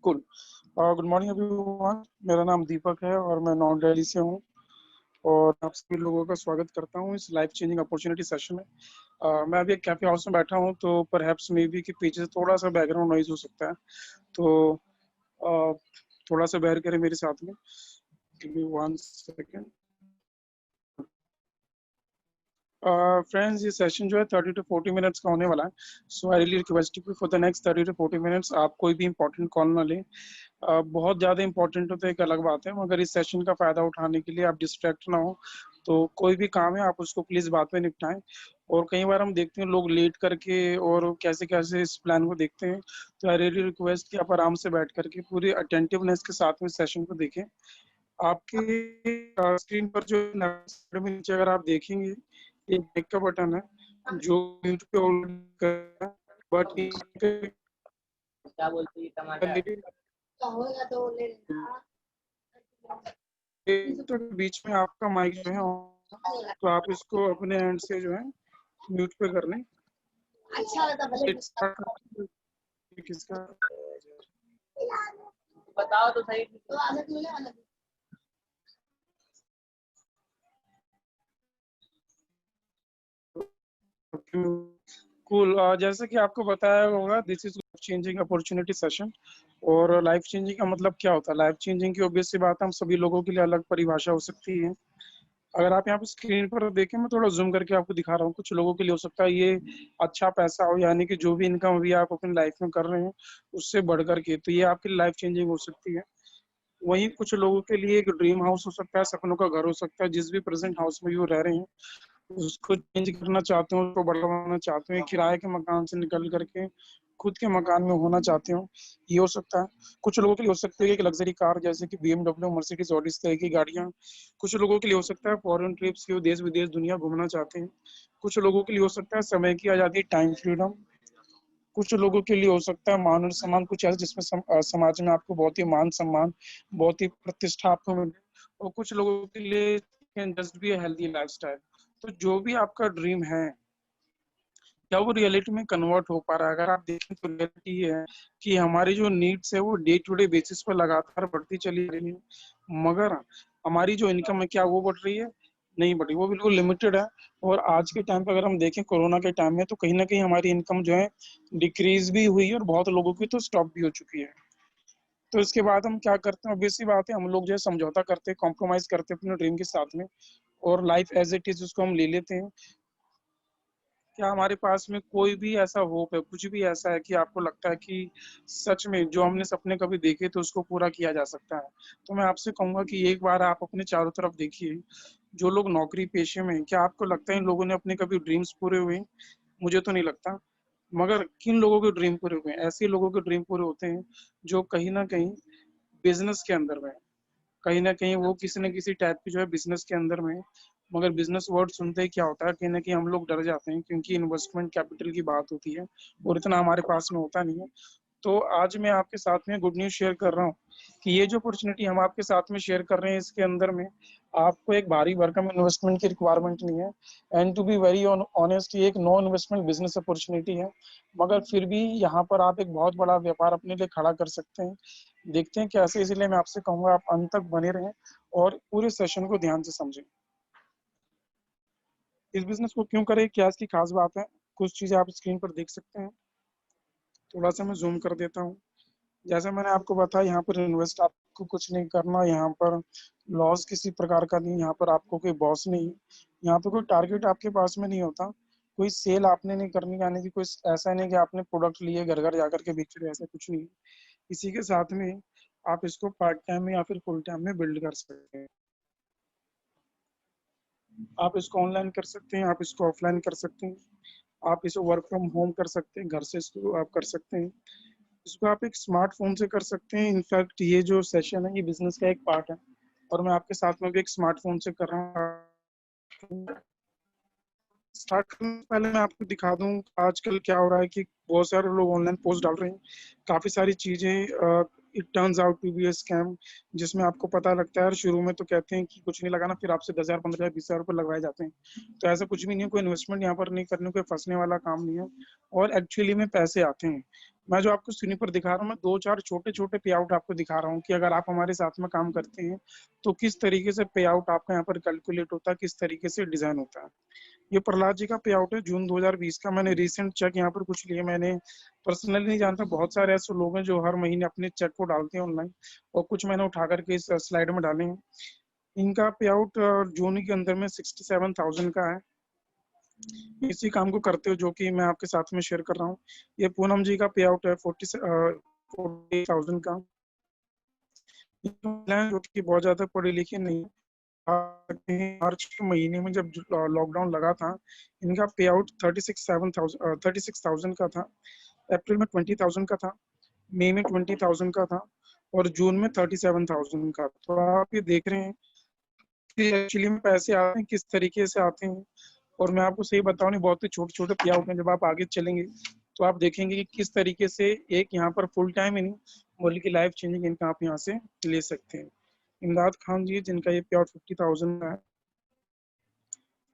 कुल good morning everyone. मेरा नाम दीपक है और मैं नॉर्थ दिल्ली से हूँ और आप सभी लोगों का स्वागत करता हूँ इस लाइफ चेंजिंग अपॉर्चुनिटी सेशन में। मैं अभी एक कैफे हाउस में बैठा हूँ तो परहैप्स मे बी कि पीछे से थोड़ा सा बैकग्राउंड नॉइज हो सकता है, तो uh, थोड़ा सा बेयर करें मेरे साथ में। Give me 1 second. फ्रेंड्स, ये सेशन जो है 30 to 40 मिनट्स का होने वाला है। So I really request you for the next 30 to 40 minutes आप कोई भी इंपॉर्टेंट कॉल ना लें। बहुत ज़्यादा इंपॉर्टेंट हो तो एक अलग बात है, मगर इस सेशन का फ़ायदा उठाने के लिए आप डिस्ट्रैक्ट ना हो। तो कोई भी काम है आप उसको प्लीज़ बाद में निपटाएं। और कई बार हम देखते हैं लोग लेट करके और कैसे कैसे इस प्लान को देखते हैं, तो आई रियली रिक्वेस्ट कि आप आराम से बैठ करके पूरी अटेंटिवनेस के साथ में सेशन को देखें। आपके स्क्रीन पर जो नीचे अगर आप देखेंगे एक माइक का बटन है जो म्यूट पे ऑलरेडी, बट क्या बोलती है टमाटर तो बीच में आपका माइक जो है, तो आप इसको अपने एंड से जो है म्यूट पे कर लें। किसका बताओ तो सही। कूल। जैसे कि आपको बताया होगा, this is changing opportunity session. और लाइफ चेंजिंग का मतलब क्या होता है? लाइफ चेंजिंग की ऑब्वियस सी बात है, हम सभी लोगों के लिए अलग परिभाषा हो सकती है। अगर आप यहाँ पे स्क्रीन पर देखें, मैं थोड़ा जूम करके आपको दिखा रहा हूँ। कुछ लोगों के लिए हो सकता है ये अच्छा पैसा हो, यानी कि जो भी इनकम अभी आप अपनी लाइफ में कर रहे हैं उससे बढ़ करके, तो ये आपकी लाइफ चेंजिंग हो सकती है। वहीं कुछ लोगों के लिए एक ड्रीम हाउस हो सकता है, सपनों का घर हो सकता है। जिस भी प्रेजेंट हाउस में वो रह रहे हैं उसको चेंज करना चाहते हो, उसको बड़ा बनाना चाहते हैं, किराए के मकान से निकल करके खुद के मकान में होना चाहते हो, ये हो सकता है। कुछ लोगों के लिए हो सकती है एक लग्जरी कार जैसे कि BMW, मर्सिडीज, ऑडी, इस तरह की गाड़ियां। कुछ लोगों के लिए हो सकता है फॉरेन ट्रिप्स की, देश विदेश दुनिया घूमना चाहते हैं। कुछ लोगों के लिए हो सकता है समय की आज़ादी, टाइम फ्रीडम। कुछ लोगों के लिए हो सकता है मान और सम्मान, कुछ ऐसा जिसमें समाज में आपको बहुत ही मान सम्मान, बहुत ही प्रतिष्ठा आपको मिले। और कुछ लोगों के लिए can just be a healthy lifestyle. तो जो भी आपका ड्रीम है, क्या वो रियलिटी में कन्वर्ट हो पा रहा है? अगर आप देखें तो रियलिटी ये है कि हमारी जो नीड्स है वो डे टू डे बेसिस पर लगातार बढ़ती चली रही है, मगर हमारी जो इनकम है क्या वो बढ़ रही है? नहीं बढ़ी, वो बिल्कुल लिमिटेड है। और आज के टाइम पे अगर हम देखें कोरोना के टाइम में, तो कहीं ना कहीं हमारी इनकम जो है डिक्रीज भी हुई है और बहुत लोगों की तो स्टॉप भी हो चुकी है। तो इसके बाद हम क्या करते हैं? ऑब्वियस सी बात है, हम लोग जो है समझौता करते हैं, कॉम्प्रोमाइज करते हैं अपने ड्रीम के साथ में, और लाइफ एज इट इज उसको हम ले लेते हैं। क्या हमारे पास में कोई भी ऐसा होप है, कुछ भी ऐसा है कि आपको लगता है कि सच में जो हमने सपने कभी देखे तो उसको पूरा किया जा सकता है? तो मैं आपसे कहूंगा कि एक बार आप अपने चारों तरफ देखिए। जो लोग नौकरी पेशे में हैं, क्या आपको लगता है इन लोगों ने अपने कभी ड्रीम्स पूरे हुए हैं? मुझे तो नहीं लगता। मगर किन लोगों के ड्रीम पूरे हुए हैं? ऐसे लोगों के ड्रीम पूरे होते हैं जो कहीं ना कहीं बिजनेस के अंदर में, कहीं ना कहीं वो किसी न किसी टाइप की जो है बिजनेस के अंदर में। मगर बिजनेस वर्ड सुनते ही क्या होता है, कहीं ना कहीं हम लोग डर जाते हैं, क्योंकि इन्वेस्टमेंट कैपिटल की बात होती है और इतना हमारे पास में होता नहीं है। तो आज मैं आपके साथ में गुड न्यूज शेयर कर रहा हूँ कि ये जो अपॉर्चुनिटी हम आपके साथ में शेयर कर रहे हैं, इसके अंदर में आपको एक भारी भरकम इन्वेस्टमेंट की रिक्वायरमेंट नहीं है। And to be very honest, ये एक नो इन्वेस्टमेंट बिजनेस अपॉर्चुनिटी है, मगर फिर भी यहाँ पर आप एक बहुत बड़ा व्यापार अपने लिए खड़ा कर सकते हैं। देखते हैं कैसे, इसलिए मैं आपसे कहूंगा आप अंत तक बने रहें और पूरे सेशन को ध्यान से समझें। इस बिजनेस को क्यों करें, क्या इसकी खास बात है, कुछ चीजें आप स्क्रीन पर देख सकते हैं। थोड़ा सा मैं जूम कर देता हूँ। जैसे मैंने आपको बताया, यहाँ पर इन्वेस्ट आपको कुछ नहीं करना, यहाँ पर लॉस किसी प्रकार का नहीं, यहाँ पर आपको कोई बॉस नहीं, यहाँ पर कोई टारगेट आपके पास में नहीं होता, कोई सेल आपने नहीं करनी, यानी कि कोई ऐसा नहीं कि आपने प्रोडक्ट लिए घर घर जाकर के बेच रहे, ऐसा कुछ नहीं। इसी के साथ में आप इसको पार्ट टाइम में या फिर फुल टाइम में बिल्ड कर सकते हैं। आप इसको ऑनलाइन कर सकते हैं, आप इसको ऑफलाइन कर सकते हैं, आप इसको वर्क फ्रॉम होम कर सकते हैं, घर से इसको आप कर सकते हैं, इसको आप एक स्मार्टफोन से कर सकते हैं। इनफैक्ट ये जो सेशन है ये बिजनेस का एक पार्ट है और मैं आपके साथ में भी एक स्मार्टफोन से कर रहा हूँ। स्टार्ट करने से पहले मैं आपको दिखा दूं आजकल क्या हो रहा है कि बहुत सारे लोग ऑनलाइन पोस्ट डाल रहे हैं, काफी सारी चीजें, it turns out to be a scam, जिसमें आपको पता लगता है और शुरू में तो कहते हैं कि कुछ नहीं लगाना, फिर आपसे 10,000, 15,000, 20,000 रुपये लगवाए जाते हैं। तो ऐसा कुछ भी नहीं है, कोई इन्वेस्टमेंट यहाँ पर नहीं करने, कोई फंसने वाला काम नहीं है और एक्चुअली में पैसे आते हैं। मैं जो आपको स्क्रीन पर दिखा रहा हूँ, मैं 2-4 छोटे-छोटे पे आउट आपको दिखा रहा हूँ कि अगर आप हमारे साथ में काम करते हैं, तो किस तरीके से पे आउट आपका यहाँ पर कैलकुलेट होता है, किस तरीके से डिज़ाइन होता है। ये प्रहलाद जी का पे आउट है जून 2020 का। मैंने रिसेंट चेक यहाँ पर कुछ लिए, मैंने पर्सनली नहीं जानता, बहुत सारे ऐसे लोग हैं जो हर महीने अपने चेक को डालते हैं ऑनलाइन, और कुछ मैंने उठा करके इस स्लाइड में डाले हैं। इनका पे आउट जून के अंदर में 67,000 का है। इसी काम को करते हुए जो कि मैं आपके साथ में शेयर कर रहा हूँ। ये पूनम जी का पे आउट है 48,000 का। ये महिलाएं जो कि बहुत ज्यादा पढ़ी लिखी नहीं मार्च के महीने में जब लॉकडाउन लगा था, इनका पे आउट 36,000 का था। अप्रैल में 20,000 का था, मई में 20,000 का था, और जून में 37,000 का। तो आप ये देख रहे हैं कि एक्चुअली में पैसे आते हैं किस तरीके से आते हैं। और मैं आपको सही बताऊं, नहीं बहुत ही छोटे छोटे पे आउट हैं। जब आप आगे चलेंगे तो आप देखेंगे कि किस तरीके से एक यहाँ पर फुल टाइम ही नहीं बल्कि लाइफ चेंजिंग इनका आप यहाँ से ले सकते हैं। इमदाद खान जी जिनका ये पे आउट 50,000 है।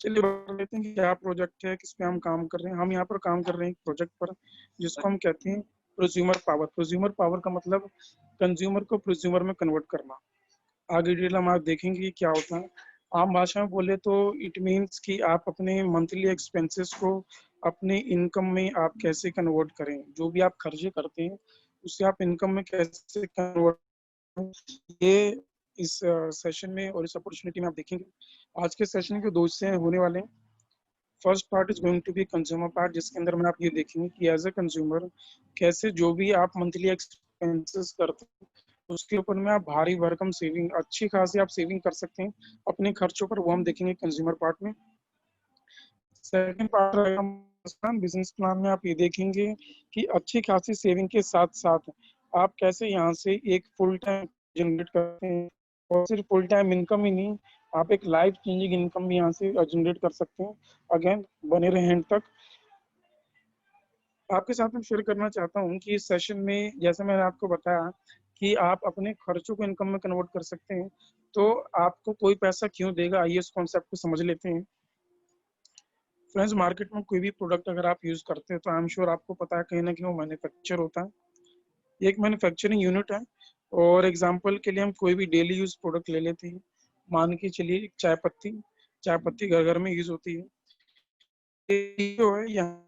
चलिए बात कर लेते हैं कि क्या प्रोजेक्ट है, किस पे हम काम कर रहे हैं। हम यहाँ पर काम कर रहे हैं एक प्रोजेक्ट पर जिसको हम कहते हैं प्रोज्यूमर पावर। प्रोज्यूमर पावर का मतलब कंज्यूमर को प्रोज्यूमर में कन्वर्ट करना। आगे डिटेल हम आप देखेंगे कि क्या होता है। आम भाषा में बोले तो इट मीन्स कि आप अपने मंथली एक्सपेंसेस को अपने इनकम में आप कैसे कन्वर्ट करें। जो भी आप खर्चे करते हैं उसे आप इनकम में कैसे कन्वर्ट करें, ये इस सेशन में और इस अपॉर्चुनिटी में आप देखेंगे। आज के सेशन के दो हिस्से होने वाले हैं। First part is going to be consumer part, जिसके अंदर में आप ये देखेंगे कि एज ए कंज्यूमर कैसे जो भी आप मंथली एक्सपेंसेस करते हैं उसके ऊपर में आप भारी भरकम सेविंग, अच्छी खासी आप सेविंग कर सकते हैं अपने खर्चों पर। वो हम देखेंगे कंज्यूमर पार्ट में। सेकंड पार्ट रहेगा बिजनेस प्लान में। आप ये देखेंगे कि अच्छी खासी सेविंग के साथ साथ आप कैसे यहाँ से एक फुल टाइम जनरेट करते हैं, और सिर्फ फुल टाइम इनकम ही नहीं, आप एक लाइफ चेंजिंग इनकम भी यहाँ से जनरेट कर सकते हैं। अगेन बने रहे एंड तक। आपके साथ में शेयर करना चाहता हूँ कि इस सेशन में जैसे मैंने आपको बताया कि आप अपने खर्चों को इनकम में कन्वर्ट कर सकते हैं, तो आपको कोई पैसा क्यों देगा, आइए इस कॉन्सेप्ट को समझ लेते हैं। फ्रेंड्स, मार्केट में कोई भी प्रोडक्ट अगर आप यूज करते हैं तो आई एम श्योर आपको पता है कहीं ना कहीं वो मैन्युफैक्चर होता है। ये एक मैन्युफैक्चरिंग यूनिट है। और एग्जांपल के लिए हम कोई भी डेली यूज प्रोडक्ट ले लेते हैं। मान के चलिए चाय पत्ती। चाय पत्ती घर घर में यूज होती है। ये जो है यहाँ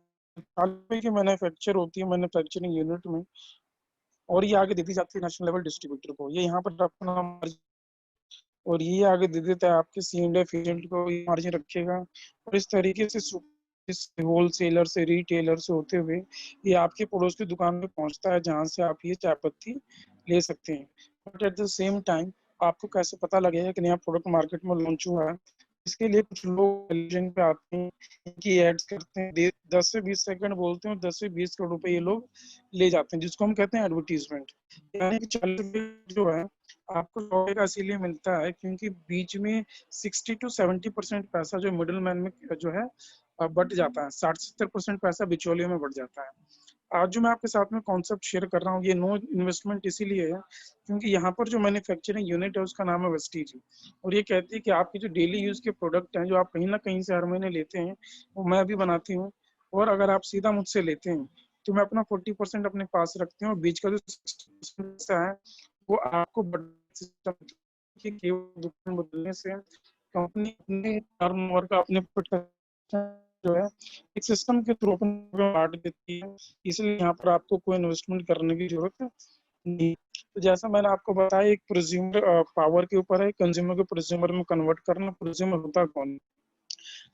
की मैन्युफैक्चर होती है मैन्युफैक्चरिंग यूनिट में, और ये आगे दे दी जाती है नेशनल लेवल डिस्ट्रीब्यूटर को। ये यहाँ पर अपना और ये आगे दे देता है आपके सी एंड एफ एजेंट को, मार्जिन रखेगा। और इस तरीके से होलसेलर से रिटेलर से होते हुए ये आपके पड़ोस की दुकान में पहुंचता है, जहां से आप ये चाय पत्ती ले सकते हैं। But at the same time आपको कैसे पता लगेगा कि नया प्रोडक्ट मार्केट में लॉन्च हुआ है। इसके लिए कुछ लोग टेलीविजन पे आते हैं, इनकी एड्स करते हैं, 10 से 20 सेकंड बोलते हैं, 10 से 20 करोड़ रुपए ये लोग ले जाते हैं, जिसको हम कहते हैं एडवर्टीजमेंट। यानी कि 40 जो है आपको 100 का इसीलिए मिलता है क्योंकि बीच में 60 to 70% पैसा जो मिडिल मैन में जो है बट जाता है। 60-70% पैसा बिचौलियों में बढ़ जाता है। आज जो मैं आपके साथ में कॉन्सेप्ट शेयर कर रहा हूँ ये नो इन्वेस्टमेंट इसीलिए है क्योंकि यहाँ पर जो मैन्युफैक्चरिंग यूनिट है उसका नाम है वेस्टीज। और ये कहती है कि आपके जो डेली यूज के प्रोडक्ट हैं जो आप कहीं ना कहीं से हर महीने लेते हैं वो मैं भी बनाती हूँ। और अगर आप सीधा मुझसे लेते हैं तो मैं अपना 40% अपने पास रखती हूँ, और बीच का जो 60% है वो आपको सिस्टम कि केवल दुकान बदलने से कंपनी अपने टर्नओवर का अपने जो है एक सिस्टम के थ्रू अपन बांट देती है। इसलिए यहाँ पर आपको कोई इन्वेस्टमेंट करने की जरूरत नहीं। तो जैसा मैंने आपको बताया एक प्रोज्यूमर पावर के ऊपर है, कंज्यूमर को प्रोज्यूमर में कन्वर्ट करना। प्रोज्यूमर होता कौन,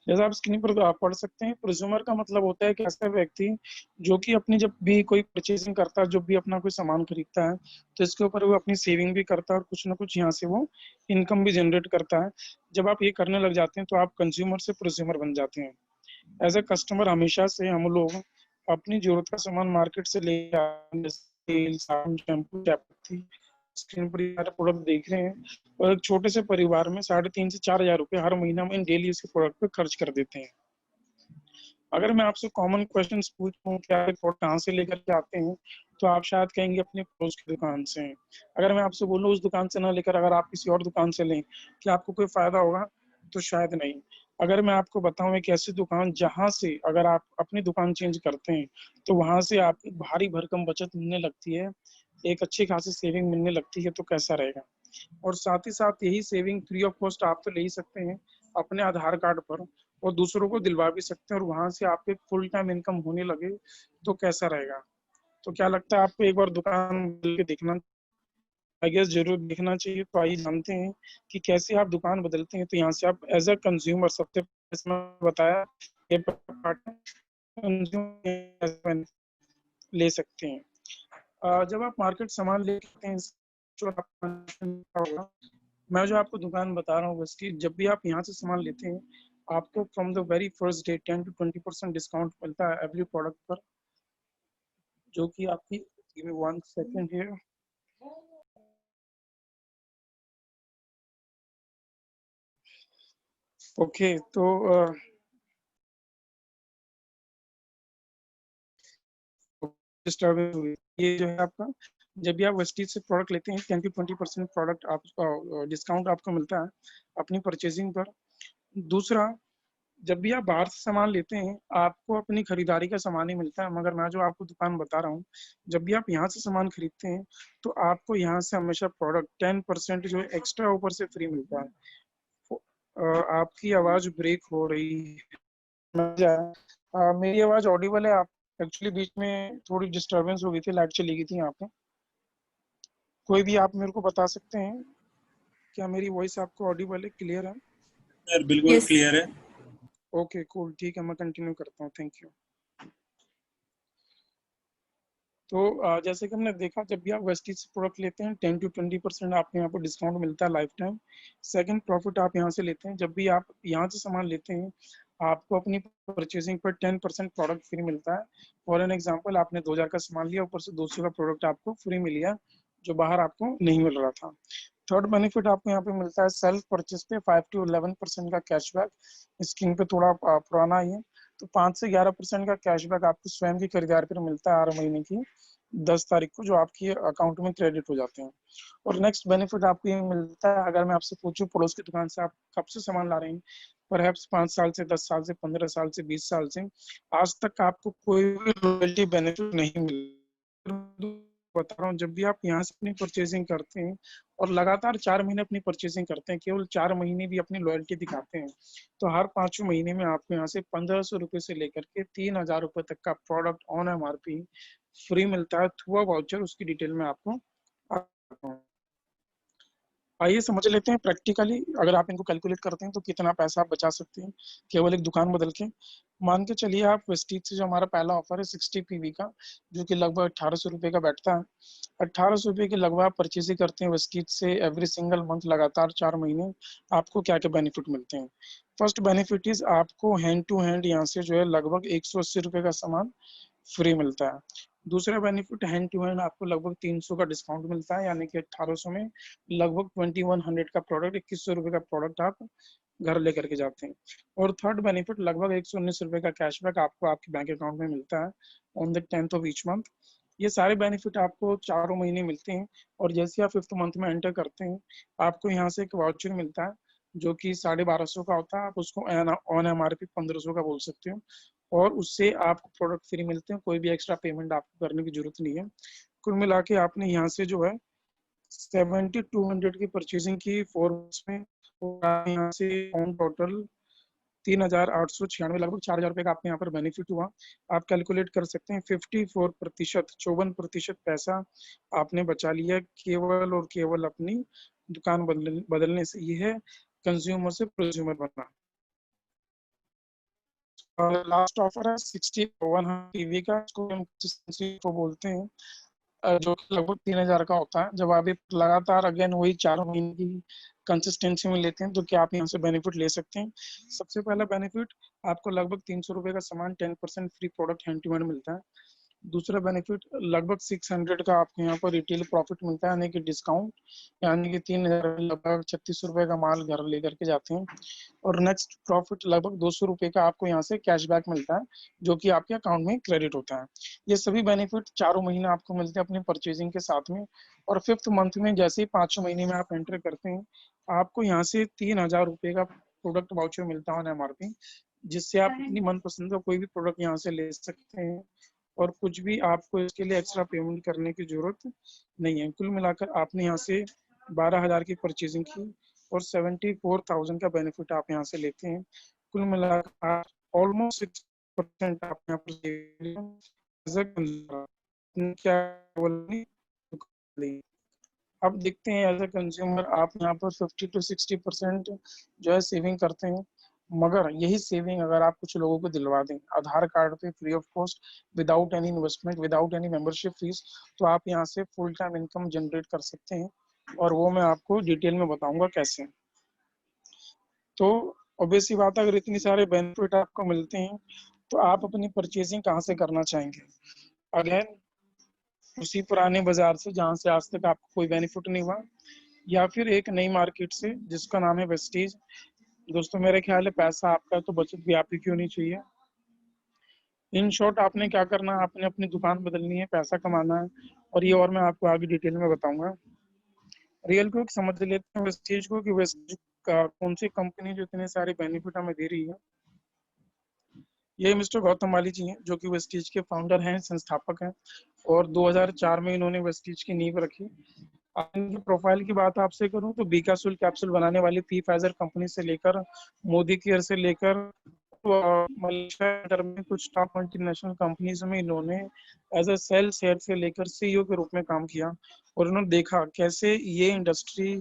जैसा आप स्क्रीन पर आप पढ़ सकते हैं, प्रोज्यूमर का मतलब होता है कि ऐसा व्यक्ति जो कि अपनी जब भी कोई परचेजिंग करता है, जब भी अपना कोई सामान खरीदता है तो इसके ऊपर वो अपनी सेविंग भी करता है और कुछ ना कुछ यहाँ से वो इनकम भी जनरेट करता है। जब आप ये करने लग जाते हैं तो आप कंज्यूमर से प्रोज्यूमर बन जाते हैं। एज ए कस्टमर हमेशा से हम लोग अपनी जरूरत का सामान मार्केट से ले आते हैं, शैम्पू, चायपत्ती, स्क्रीन पर सारे प्रोडक्ट देख रहे हैं, और एक छोटे से परिवार में 3,500 से 4,000 रुपए हर महीना में डेली इसके प्रोडक्ट पे खर्च कर देते हैं। अगर मैं आपसे कॉमन क्वेश्चंस पूछूं कि आप प्रोडक्ट कहाँ से लेकर के आते हैं तो आप शायद कहेंगे अपने पड़ोस की दुकान से। अगर मैं आपसे बोलूं उस दुकान से ना लेकर अगर आप किसी और दुकान से लें क्या आपको कोई फायदा होगा, तो शायद नहीं। अगर मैं आपको बताऊं एक ऐसी दुकान जहां से अगर आप अपनी दुकान चेंज करते हैं तो वहां से आपको भारी भरकम बचत मिलने लगती है, एक अच्छी खासी सेविंग मिलने लगती है, तो कैसा रहेगा। और साथ ही साथ यही सेविंग फ्री ऑफ कॉस्ट आप तो ले ही सकते हैं अपने आधार कार्ड पर, और दूसरों को दिलवा भी सकते हैं, और वहां से आपके फुल टाइम इनकम होने लगे तो कैसा रहेगा। तो क्या लगता है आपको एक बार दुकान बदल के देखना, आई गेस जरूर देखना चाहिए। तो आइए जानते हैं कि कैसे आप दुकान बदलते हैं। तो यहाँ से आप एज अ कंज्यूमर सबसे पहले बताया ये कंज्यूमर ले सकते हैं। जब आप मार्केट सामान लेते हैं जो होगा, मैं जो आपको दुकान बता रहा हूँ उसकी, जब भी आप यहाँ से सामान लेते हैं आपको from the very first day 10 to 20% discount मिलता है एवरी प्रोडक्ट पर, जो कि आपकी, give me 1 second here. Okay, तो डिस्टर्बेंस हुई, ये जो है आपका, जब भी आप वेस्टीज से प्रोडक्ट लेते हैं 10 to 20% प्रोडक्ट आप डिस्काउंट आपको मिलता है अपनी परचेजिंग पर। दूसरा, जब भी आप बाहर से सामान लेते हैं आपको अपनी खरीदारी का सामान ही मिलता है, मगर मैं जो आपको दुकान बता रहा हूँ, जब भी आप यहाँ से सामान खरीदते हैं तो आपको यहाँ से हमेशा प्रोडक्ट 10% जो एक्स्ट्रा ऊपर से फ्री मिलता है। आपकी आवाज ब्रेक हो रही है। मेरी आवाज ऑडिबल है? आप एक्चुअली बीच में थोड़ी डिस्टरबेंस हो गई थी, लाइट चली गई थी यहाँ पे। कोई भी आप मेरे को बता सकते हैं क्या मेरी वॉइस आपको ऑडिबल है, क्लियर है? सर बिल्कुल यस क्लियर है। ओके कूल, ठीक है, मैं कंटिन्यू करता हूँ, थैंक यू। तो जैसे कि हमने देखा, जब भी आप वेस्टीज से प्रोडक्ट लेते हैं 10 to 20% आपको यहाँ पर डिस्काउंट मिलता है लाइफ टाइम। सेकंड प्रॉफिट आप यहाँ से लेते हैं, जब भी आप यहाँ से सामान लेते हैं आपको अपनी परचेजिंग पर 10% प्रोडक्ट फ्री मिलता है। फॉर एन एग्जाम्पल, आपने 2000 का सामान लिया, ऊपर से 200 का प्रोडक्ट आपको फ्री मिल गया जो बाहर आपको नहीं मिल रहा था। थर्ड बेनिफिट आपको यहाँ पे मिलता है सेल्फ परचेज पे 5 to 11% का कैशबैक। स्क्रीन पे थोड़ा पुराना ही है, तो 5 से 11% का कैशबैक आपको स्वयं की खरीदारी पर मिलता है हर महीने की 10 तारीख को, जो आपकी अकाउंट में क्रेडिट हो जाते हैं। और नेक्स्ट बेनिफिट आपको ये मिलता है, अगर मैं आपसे पूछूं पड़ोस की दुकान से आप कब से सामान ला रहे हैं, परहैप्स 5 साल से, 10 साल से, 15 साल से, 20 साल से, आज तक आपको कोई भी रॉयल्टी बेनिफिट नहीं मिला। बता रहा हूँ, जब भी आप यहाँ से अपनी परचेजिंग करते हैं और लगातार 4 महीने अपनी परचेजिंग करते हैं, केवल 4 महीने भी अपनी लॉयल्टी दिखाते हैं, तो हर 5वें महीने में आपको यहाँ से 1500 रुपये से लेकर के 3000 रुपये तक का प्रोडक्ट ऑन MRP फ्री मिलता है थ्रू अ वाउचर। उसकी डिटेल में आपको आइए समझ लेते हैं प्रैक्टिकली, अगर आप इनको कैलकुलेट करते हैं तो कितना पैसा आप बचा सकते हैं केवल एक दुकान बदल के। मान के चलिए आप वेस्टीज से जो हमारा पहला ऑफर है 60 PV का, जो कि लगभग 1800 रुपये का बैठता है, 1800 रुपये के लगभग आप परचेज करते हैं वेस्टीज से एवरी सिंगल मंथ लगातार 4 महीने, आपको क्या क्या बेनिफिट मिलते हैं। फर्स्ट बेनिफिट इज आपको हैंड टू हैंड यहाँ से जो है लगभग 180 रुपये का सामान फ्री मिलता है। दूसरा बेनिफिट, हैंड टू हैंड आपको लगभग 300 का डिस्काउंट मिलता है, यानी कि 1800 में लगभग 2100 का प्रोडक्ट, 2100 रुपये का प्रोडक्ट आप घर लेकर के जाते हैं। और थर्ड बेनिफिट, लगभग 119 रुपये का कैशबैक आपको आपके बैंक अकाउंट में मिलता है on the 10th of each month. ये सारे बेनिफिट आपको 4 महीने मिलते हैं, और जैसे आप 5th मंथ में एंटर करते हैं आपको यहाँ से एक वाउचर मिलता है जो कि 1250 का होता है, आप उसको ऑन MRP 1500 का बोल सकते हो, और उससे आपको प्रोडक्ट फ्री मिलते हैं, कोई भी एक्स्ट्रा पेमेंट आपको करने की जरूरत नहीं है। कुल मिला के आपने यहाँ से जो है 7200 की परचेजिंग की 4 मंथ्स में, और यहाँ से ऑन टोटल 3896, लगभग 4000 रुपये का आपको यहाँ पर बेनिफिट हुआ। आप कैलकुलेट कर सकते हैं 54%, 54% पैसा आपने बचा लिया केवल और केवल अपनी दुकान बदलने से। ये है कंज्यूमर से प्रोज्यूमर बनना। लास्ट ऑफर है 61 PV का, इसको हम consistency को बोलते हैं, जो कि लगभग 3000 का होता है। जब आप ये लगातार अगेन वही 4 महीने की कंसिस्टेंसी में लेते हैं तो क्या आप यहाँ से बेनिफिट ले सकते हैं। सबसे पहला बेनिफिट, आपको लगभग 300 रुपये का सामान 10% free product hand to hand मिलता है। दूसरा बेनिफिट, लगभग 600 का आपको यहाँ पर रिटेल प्रॉफिट मिलता है, यानी कि डिस्काउंट, यानी कि 3000 लगभग 3600 रुपये का माल घर लेकर के जाते हैं। और नेक्स्ट प्रॉफिट, लगभग 200 रुपये का आपको यहाँ से कैशबैक मिलता है जो कि आपके अकाउंट में क्रेडिट होता है। ये सभी बेनिफिट 4 महीने आपको मिलते हैं अपनी परचेजिंग के साथ में। और 5th मंथ में जैसे ही 5वें महीने में आप एंटर करते हैं आपको यहाँ से 3000 रुपये का प्रोडक्ट वाउचर मिलता है ऑन एमआरपी, जिससे आप अपनी मनपसंद का कोई भी प्रोडक्ट यहाँ से ले सकते हैं और कुछ भी आपको इसके लिए एक्स्ट्रा पेमेंट करने की जरूरत नहीं है। कुल मिलाकर आपने यहाँ से 12,000 की परचेजिंग की और 74,000 का बेनिफिट आप यहाँ से लेते हैं। कुल मिलाकर ऑलमोस्ट 6% आप यहाँ पर क्या बोलेंगे। अब देखते हैं एज ए कंज्यूमर आप यहाँ पर 50 to 60% जो है सेविंग करते हैं, मगर यही सेविंग अगर आप कुछ लोगों को दिलवा दें आधार कार्ड पे free of cost, without any investment, without any membership fees, तो आप यहाँ से फुल टाइम इनकम जनरेट कर सकते हैं और वो मैं आपको डिटेल में बताऊंगा कैसे। तो ऑब्वियस सी बात है, अगर इतनी सारे बेनिफिट आपको मिलते हैं तो आप अपनी परचेजिंग कहाँ से करना चाहेंगे? अगेन उसी पुराने बाजार से जहाँ से आज तक आपको कोई बेनिफिट नहीं हुआ, या फिर एक नई मार्केट से जिसका नाम है वेस्टीज। दोस्तों मेरे ख्याल है पैसा आपका तो बचत भी आपकी क्यों नहीं चाहिए। इन शॉर्ट आपने क्या करना है, आपने अपनी दुकान बदलनी है, पैसा कमाना है, और ये और मैं आपको आगे डिटेल में बताऊंगा। रियल को समझ लेते हैं वेस्टीज को कि वेस्टीज का कौन सी कंपनी जो इतने सारे बेनिफिट हमें दे रही है। ये मिस्टर गौतम माली जी हैं जो कि वेस्टीज के फाउंडर हैं, संस्थापक हैं, और 2004 में इन्होंने वेस्टीज की नींव रखी। इनकी प्रोफाइल की बात आपसे करूं तो बीकासुल कैप्सूल बनाने वाली पी फाइजर कंपनी से लेकर मोदी केयर से लेकर मलेशिया में कुछ टॉप मल्टीनेशनल कंपनीज में इन्होंने एज ए सेल्स हेड से लेकर सीईओ के रूप में काम किया, और उन्होंने देखा कैसे ये इंडस्ट्री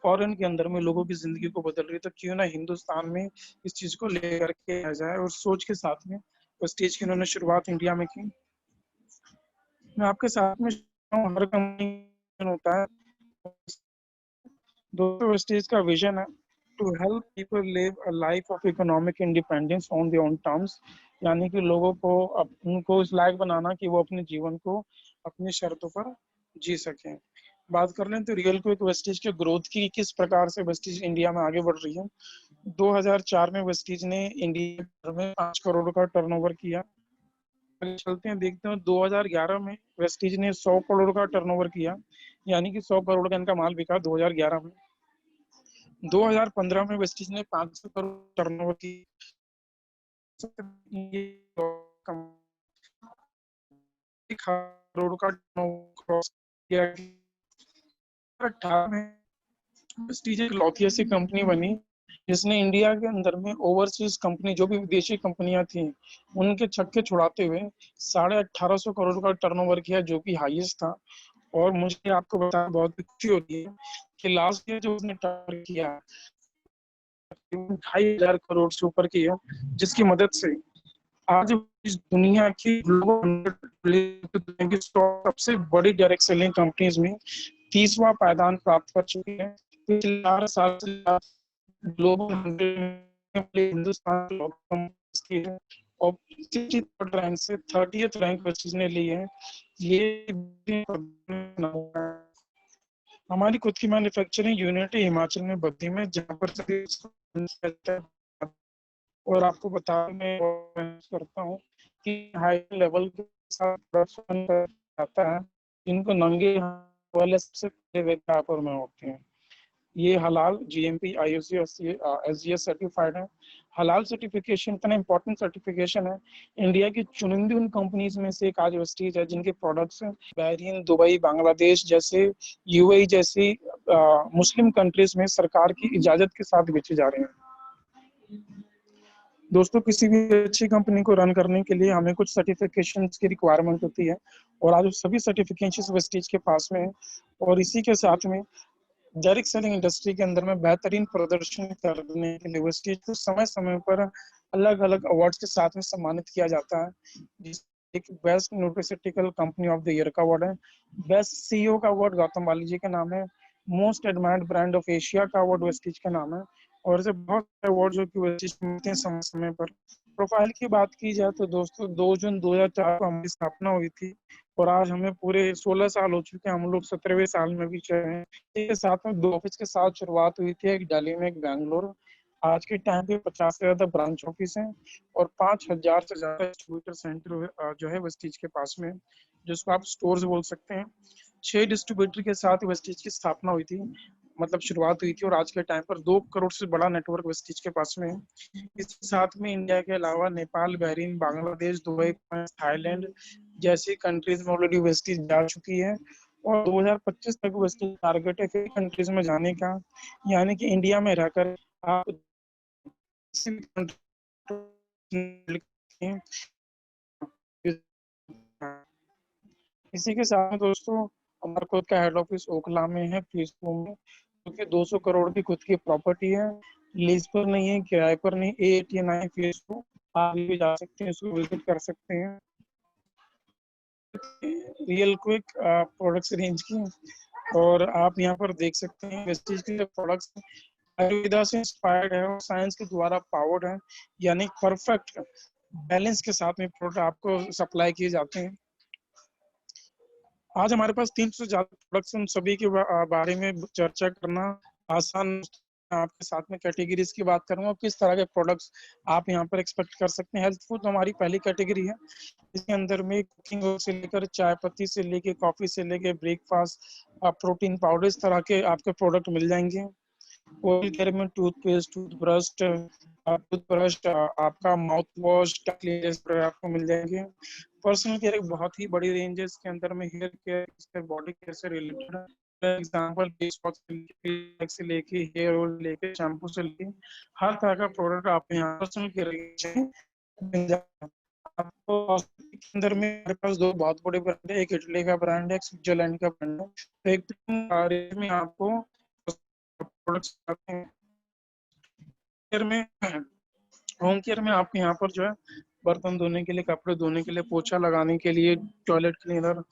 फॉरेन के अंदर में लोगों की जिंदगी को बदल रही है, तो क्यों ना हिंदुस्तान में इस चीज को लेकर के आ जाए, और सोच के साथ में प्रेस्टीज की इन्होंने शुरुआत इंडिया में की। मैं आपके साथ में हर कंपनी होता है, दोस्तों वेस्टेज का विजन है to help people live a life of economic independence on their own terms, यानी कि लोगों को उनको इस लायक बनाना कि वो अपने जीवन को अपनी शर्तों पर जी सकें। बात कर लें तो रियल क्विक वेस्टेज के ग्रोथ की, किस प्रकार से वेस्टेज इंडिया में आगे बढ़ रही है। 2004 में वेस्टेज ने इंडिया में 5 करोड़ का टर्नओवर किया। चलते हैं देखते हैं 2011 में वेस्टीज ने 100 करोड़ का टर्नओवर किया, यानी कि 100 करोड़ का इनका माल बिका 2011 में। 2015 में वेस्टीज ने 500 करोड़ टर्नओवर की, करोड़ का टर्नओवर क्रॉस किया। 2018 में वेस्टीज एक लौती ऐसी कंपनी बनी जिसने इंडिया के अंदर में ओवरसीज कंपनी जो भी विदेशी कंपनियां थी उनके छक्के छुड़ाते हुए 1850 करोड़ का टर्नओवर किया, जो कि हाईएस्ट था। और मुझे आपको बताना बहुत खुशी होती है कि लास्ट ईयर जो उसने टर्न किया 2,500 करोड़ से ऊपर की है, जिसकी मदद से आज इस दुनिया की सबसे बड़ी डायरेक्ट सेलिंग कंपनीज में 30वां पायदान प्राप्त कर चुकी है। पिछले 4 साल से ग्लोबल 100 हिंदुस्तान की है और 63rd रैंक से 30th रैंक वेस्टीज ने ली है। ये हमारी खुद की मैन्युफैक्चरिंग यूनिट है हिमाचल में बद्दी में, जहाँ पर और आपको बता मैं करता हूँ कि हाई लेवल के साथ प्रोडक्शन आता है, इनको नंगे वाले सबसे पहले व्यापार में होते हैं। ये हलाल जीएमपी आईओसी एसजीएस सर्टिफाइड है। हलाल सर्टिफिकेशन इतना इम्पोर्टेंट सर्टिफिकेशन है, इंडिया की चुनिंदी उन कंपनीज में से एक आज वेस्टीज है जिनके प्रोडक्ट्स बहरीन, दुबई, बांग्लादेश जैसे, यूएई जैसी मुस्लिम कंट्रीज में सरकार की इजाजत के साथ बेचे जा रहे हैं। दोस्तों किसी भी अच्छी कंपनी को रन करने के लिए हमें कुछ सर्टिफिकेशंस की रिक्वायरमेंट होती है, और आज सभी सर्टिफिकेशंस वेस्टीज के पास में है। और इसी के साथ में डायरेक्ट सेलिंग इंडस्ट्री के अंदर में बेहतरीन प्रदर्शन करने के लिए वेस्टीज को समय समय पर अलग अलग अवार्ड्स के साथ में सम्मानित किया जाता है। एक best nutraceutical company of the year का अवार्ड है, बेस्ट सीईओ का अवार्ड गौतम वाली जी के नाम है, most admired brand of Asia का अवार्ड वेस्टीज का नाम है, और ऐसे बहुत सारे अवार्ड जो कि वेस्टीज मिलते हैं समय समय पर। प्रोफाइल की बात की जाए तो दोस्तों 2 जून 2004 को हमारी स्थापना हुई थी, और आज हमें पूरे 16 साल हो चुके हैं, हम लोग 17वें साल में भी चल रहे हैं। इसके साथ में 2 ऑफिस के साथ शुरुआत हुई थी, एक दिल्ली में एक बैंगलोर। आज के टाइम पे 50 से ज्यादा ब्रांच ऑफिस हैं और 5,000 से ज्यादा डिस्ट्रीब्यूटर सेंटर जो है वेस्टीज के पास में, जिसको आप स्टोर्स बोल सकते हैं। 6 डिस्ट्रीब्यूटर के साथ वेस्टीज की स्थापना हुई थी। मतलब शुरुआत हुई थी और आज के टाइम पर 2 करोड़ से बड़ा नेटवर्क वेस्टीज के पास में है। इसके साथ में इंडिया के अलावा Nepal, Bahrain, Bangladesh, Dubai, Thailand जैसी कंट्रीज में ऑलरेडी वेस्टीज जा चुकी है और 2025 तक वेस्टीज टारगेट है कई कंट्रीज में जाने का, यानी कि इंडिया में रहकर आप किसी भी कंट्री इसी के साथ में दोस्तों हमारा खुद का हेड ऑफिस ओखला में है, फीसबुक में, क्योंकि 200 करोड़ की खुद की प्रॉपर्टी है, लीज पर नहीं है, किराए पर नहीं, 8 या 9 फीसबुक आप भी जा सकते हैं, उसको विजिट कर सकते हैं। रियल क्विक प्रोडक्ट्स रेंज की और आप यहाँ पर देख सकते हैं वेस्टीज के प्रोडक्ट्स आयुर्वेदा से इंस्पायर्ड है और साइंस के द्वारा पावर्ड है, यानी परफेक्ट बैलेंस के साथ में प्रोडक्ट आपको सप्लाई किए जाते हैं। आज हमारे पास 300 से ज्यादा प्रोडक्ट्स, उन सभी के बारे में चर्चा करना आसान। आपके साथ में कैटेगरीज की बात करूंगा, किस तरह के प्रोडक्ट्स आप यहाँ पर एक्सपेक्ट कर सकते हैं। हेल्थ फूड हमारी पहली कैटेगरी है, इसके अंदर में कुकिंग से लेकर चाय पत्ती से लेकर कॉफी से लेकर ब्रेकफास्ट, प्रोटीन पाउडर, इस तरह के आपके प्रोडक्ट मिल जाएंगे। ओरल केयर में टूथपेस्ट, टूथब्रश, आपका माउथ वॉश, आपको मिल जाएंगे। पर्सनल केयर एक बहुत ही बड़ी रेंज है, इसके अंदर में हेयर केयर, बॉडी केयर से रिलेटेड एग्जाम्पल फेस वॉश से लेके हेयर ऑयल लेके शैम्पू से लेके हर तरह का प्रोडक्ट आप यहाँ पर्सनल केयर मिल जाएगा आपको। के अंदर में मेरे पास 2 बहुत बड़े ब्रांड है, एक इटली का ब्रांड है, एक स्विट्जरलैंड का ब्रांड है। तो एक रेंज में आपको प्रोडक्ट्स आते हैं। केयर में होम केयर में आपको यहाँ पर जो है बर्तन धोने के लिए, कपड़े धोने के लिए, पोछा लगाने के लिए, टॉयलेट क्लीनर,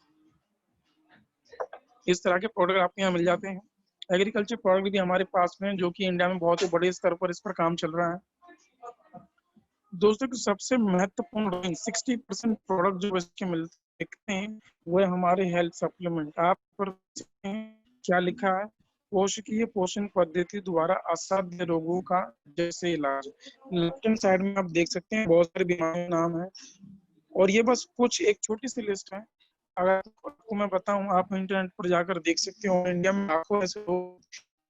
इस तरह के प्रोडक्ट आपको यहाँ मिल जाते हैं। एग्रीकल्चर प्रोडक्ट भी हमारे पास में, जो कि इंडिया में बहुत ही बड़े स्तर पर इस पर काम चल रहा है। दोस्तों की सबसे महत्वपूर्ण 60% प्रोडक्ट जो इसके मिलते हैं वो है हमारे हेल्थ सप्लीमेंट। आप पर क्या लिखा है, पोषकीय पोषण पद्धति द्वारा असाध्य रोगों का जैसे इलाज। लेफ्ट हैंड साइड में आप देख सकते हैं बहुत सारे बीमारियों के नाम है और ये बस कुछ एक छोटी सी लिस्ट है। अगर आपको मैं बताऊं, आप इंटरनेट पर जाकर देख सकते हो, इंडिया में लाखों ऐसे लोग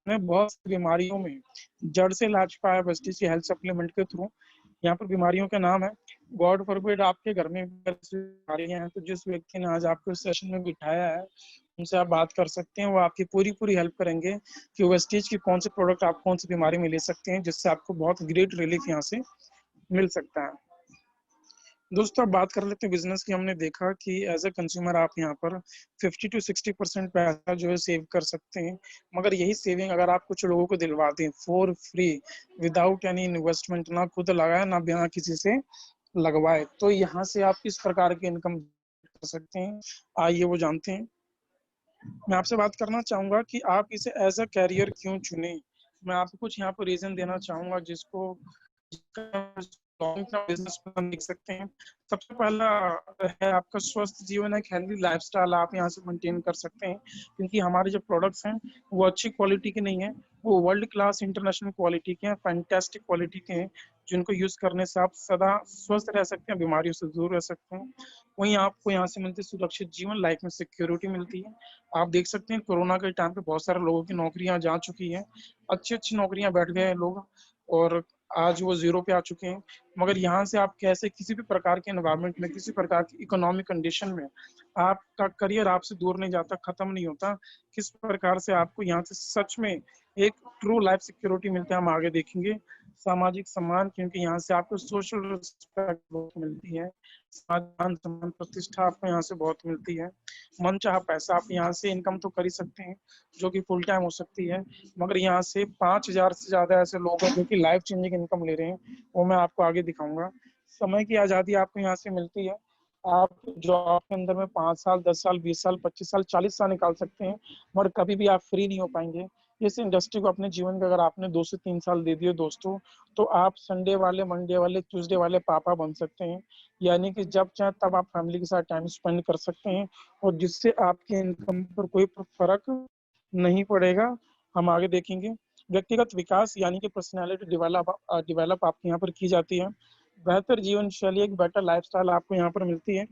ने बहुत सी बीमारियों में जड़ से इलाज पाया वेस्टीज की हेल्थ सप्लीमेंट के थ्रू। यहाँ पर बीमारियों के नाम है, गॉड फॉरबिड आपके घर में बीमारियां हैं तो जिस व्यक्ति ने आज आपको इस सेशन में बिठाया है उनसे आप बात कर सकते हैं, वो आपकी पूरी पूरी हेल्प करेंगे कि वेस्टीज की कौन से प्रोडक्ट आप कौन सी बीमारी में ले सकते हैं, जिससे आपको बहुत ग्रेट रिलीफ यहाँ से मिल सकता है। दोस्तों अब बात कर लेते हैं बिजनेस की। हमने देखा कि एज ए कंज्यूमर आप यहाँ पर 50 to 60% पैसा जो है सेव कर सकते हैं, मगर यही सेविंग अगर आप कुछ लोगों को दिलवा दें for free without any investment, ना खुद लगाए ना बिना किसी से लगवाए, तो यहाँ से आप किस प्रकार की इनकम कर सकते हैं, आइए वो जानते हैं। मैं आपसे बात करना चाहूंगा कि आप इसे एज अ कैरियर क्यों चुने। मैं आपको कुछ यहाँ पर रीजन देना चाहूंगा जिसको लॉन्ग टर्म बिजनेस प्लान देख सकते हैं। सबसे पहला है आपका स्वस्थ जीवन, एक हेल्दी लाइफस्टाइल आप यहाँ से मेंटेन कर सकते हैं, क्योंकि हमारे जो प्रोडक्ट्स हैं वो अच्छी क्वालिटी के नहीं है, वो वर्ल्ड क्लास इंटरनेशनल क्वालिटी के हैं, फैंटास्टिक क्वालिटी के हैं, जिनको यूज करने से आप सदा स्वस्थ रह सकते हैं, बीमारियों से दूर रह सकते हैं। वहीं आपको यहाँ से मिलती सुरक्षित जीवन, लाइफ में सिक्योरिटी मिलती है। आप देख सकते हैं कोरोना के टाइम पे बहुत सारे लोगों की नौकरियां जा चुकी हैं, अच्छी अच्छी नौकरियां बैठ गए हैं लोग और आज वो जीरो पे आ चुके हैं, मगर यहाँ से आप कैसे किसी भी प्रकार के एनवायरनमेंट में, किसी प्रकार की इकोनॉमिक कंडीशन में आपका करियर आपसे दूर नहीं जाता, खत्म नहीं होता, किस प्रकार से आपको यहाँ से सच में एक ट्रू लाइफ सिक्योरिटी मिलता है, हम आगे देखेंगे। सामाजिक सम्मान, क्योंकि यहाँ से आपको सोशल रिस्पेक्ट बहुत मिलती है, मान सम्मान प्रतिष्ठा आपको यहाँ से बहुत मिलती है। मन चाह पैसा आप यहाँ से इनकम तो कर ही सकते हैं, जो कि फुल टाइम हो सकती है, मगर यहाँ से 5,000 से ज्यादा ऐसे लोग हैं जो कि लाइफ चेंजिंग इनकम ले रहे हैं, वो मैं आपको आगे दिखाऊंगा। समय की आजादी आपको यहाँ से मिलती है, आप जॉब के अंदर में 5 साल, 10 साल, 20 साल, 25 साल, 40 साल निकाल सकते हैं, मगर कभी भी आप फ्री नहीं हो पाएंगे। इस इंडस्ट्री को अपने जीवन के अगर आपने 2 से 3 साल दे दिए दोस्तों, तो आप संडे वाले, मंडे वाले, ट्यूसडे वाले पापा बन सकते हैं, यानी कि जब चाहे तब आप फैमिली के साथ टाइम स्पेंड कर सकते हैं और जिससे आपके इनकम पर कोई फर्क नहीं पड़ेगा, हम आगे देखेंगे। व्यक्तिगत विकास यानी कि पर्सनालिटी डेवलप आपके यहाँ पर की जाती है, बेहतर जीवन शैली, एक बेटर लाइफस्टाइल आपको यहाँ पर मिलती है।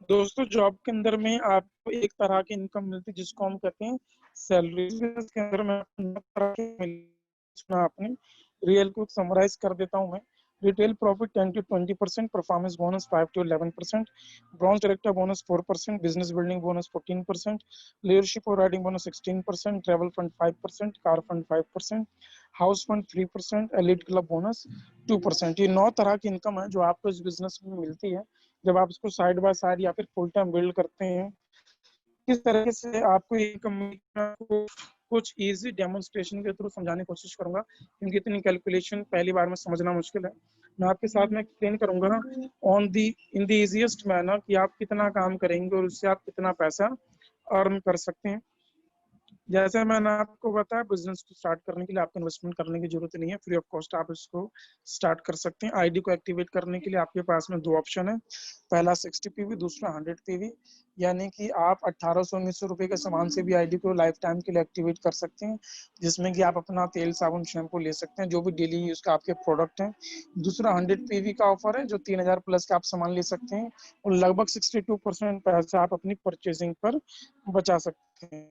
दोस्तों जॉब के अंदर में आपको एक तरह की इनकम मिलती है जिसको हम कहते हैं सैलरी। बिजनेस के अंदर में आपको तरह की सुना आपने, रियल को समराइज कर देता हूं मैं। Retail profit 10 to 20%, performance bonus 5 to 11%, bronze director bonus 4%, business building bonus 14%, leadership और riding bonus 16%, travel fund 5%, car fund 5%, house fund 3%, elite club bonus 2%। ये 9 तरह की इनकम है जो आपको इस बिजनेस में मिलती है जब आप इसको साइड बाय साइड या फिर फुल टाइम बिल्ड करते हैं। किस तरह से आपको ये इनकम को कुछ इजी डेमोन्स्ट्रेशन के थ्रू समझाने की कोशिश करूंगा, क्योंकि इतनी कैलकुलेशन पहली बार में समझना मुश्किल है। मैं आपके साथ में एक्सप्लेन करूंगा on the in the easiest manner कि आप कितना काम करेंगे और उससे आप कितना पैसा अर्न कर सकते हैं। जैसे मैंने आपको बताया, बिजनेस को स्टार्ट करने के लिए आपको इन्वेस्टमेंट करने की जरूरत नहीं है, फ्री ऑफ कॉस्ट आप इसको स्टार्ट कर सकते हैं। आईडी को एक्टिवेट करने के लिए आपके पास में 2 ऑप्शन है, पहला 60 पीवी, दूसरा 100 पीवी। यानी कि आप 1800-1900 रुपए के सामान से भी आईडी को लाइफ टाइम के लिए एक्टिवेट कर सकते हैं, जिसमें कि आप अपना तेल साबुन शैम्पू ले सकते हैं जो भी डेली यूज का आपके प्रोडक्ट हैं। दूसरा 100 पीवी का ऑफर है जो 3000 प्लस का आप सामान ले सकते हैं और लगभग 62% पैसा आप अपनी परचेजिंग पर बचा सकते हैं।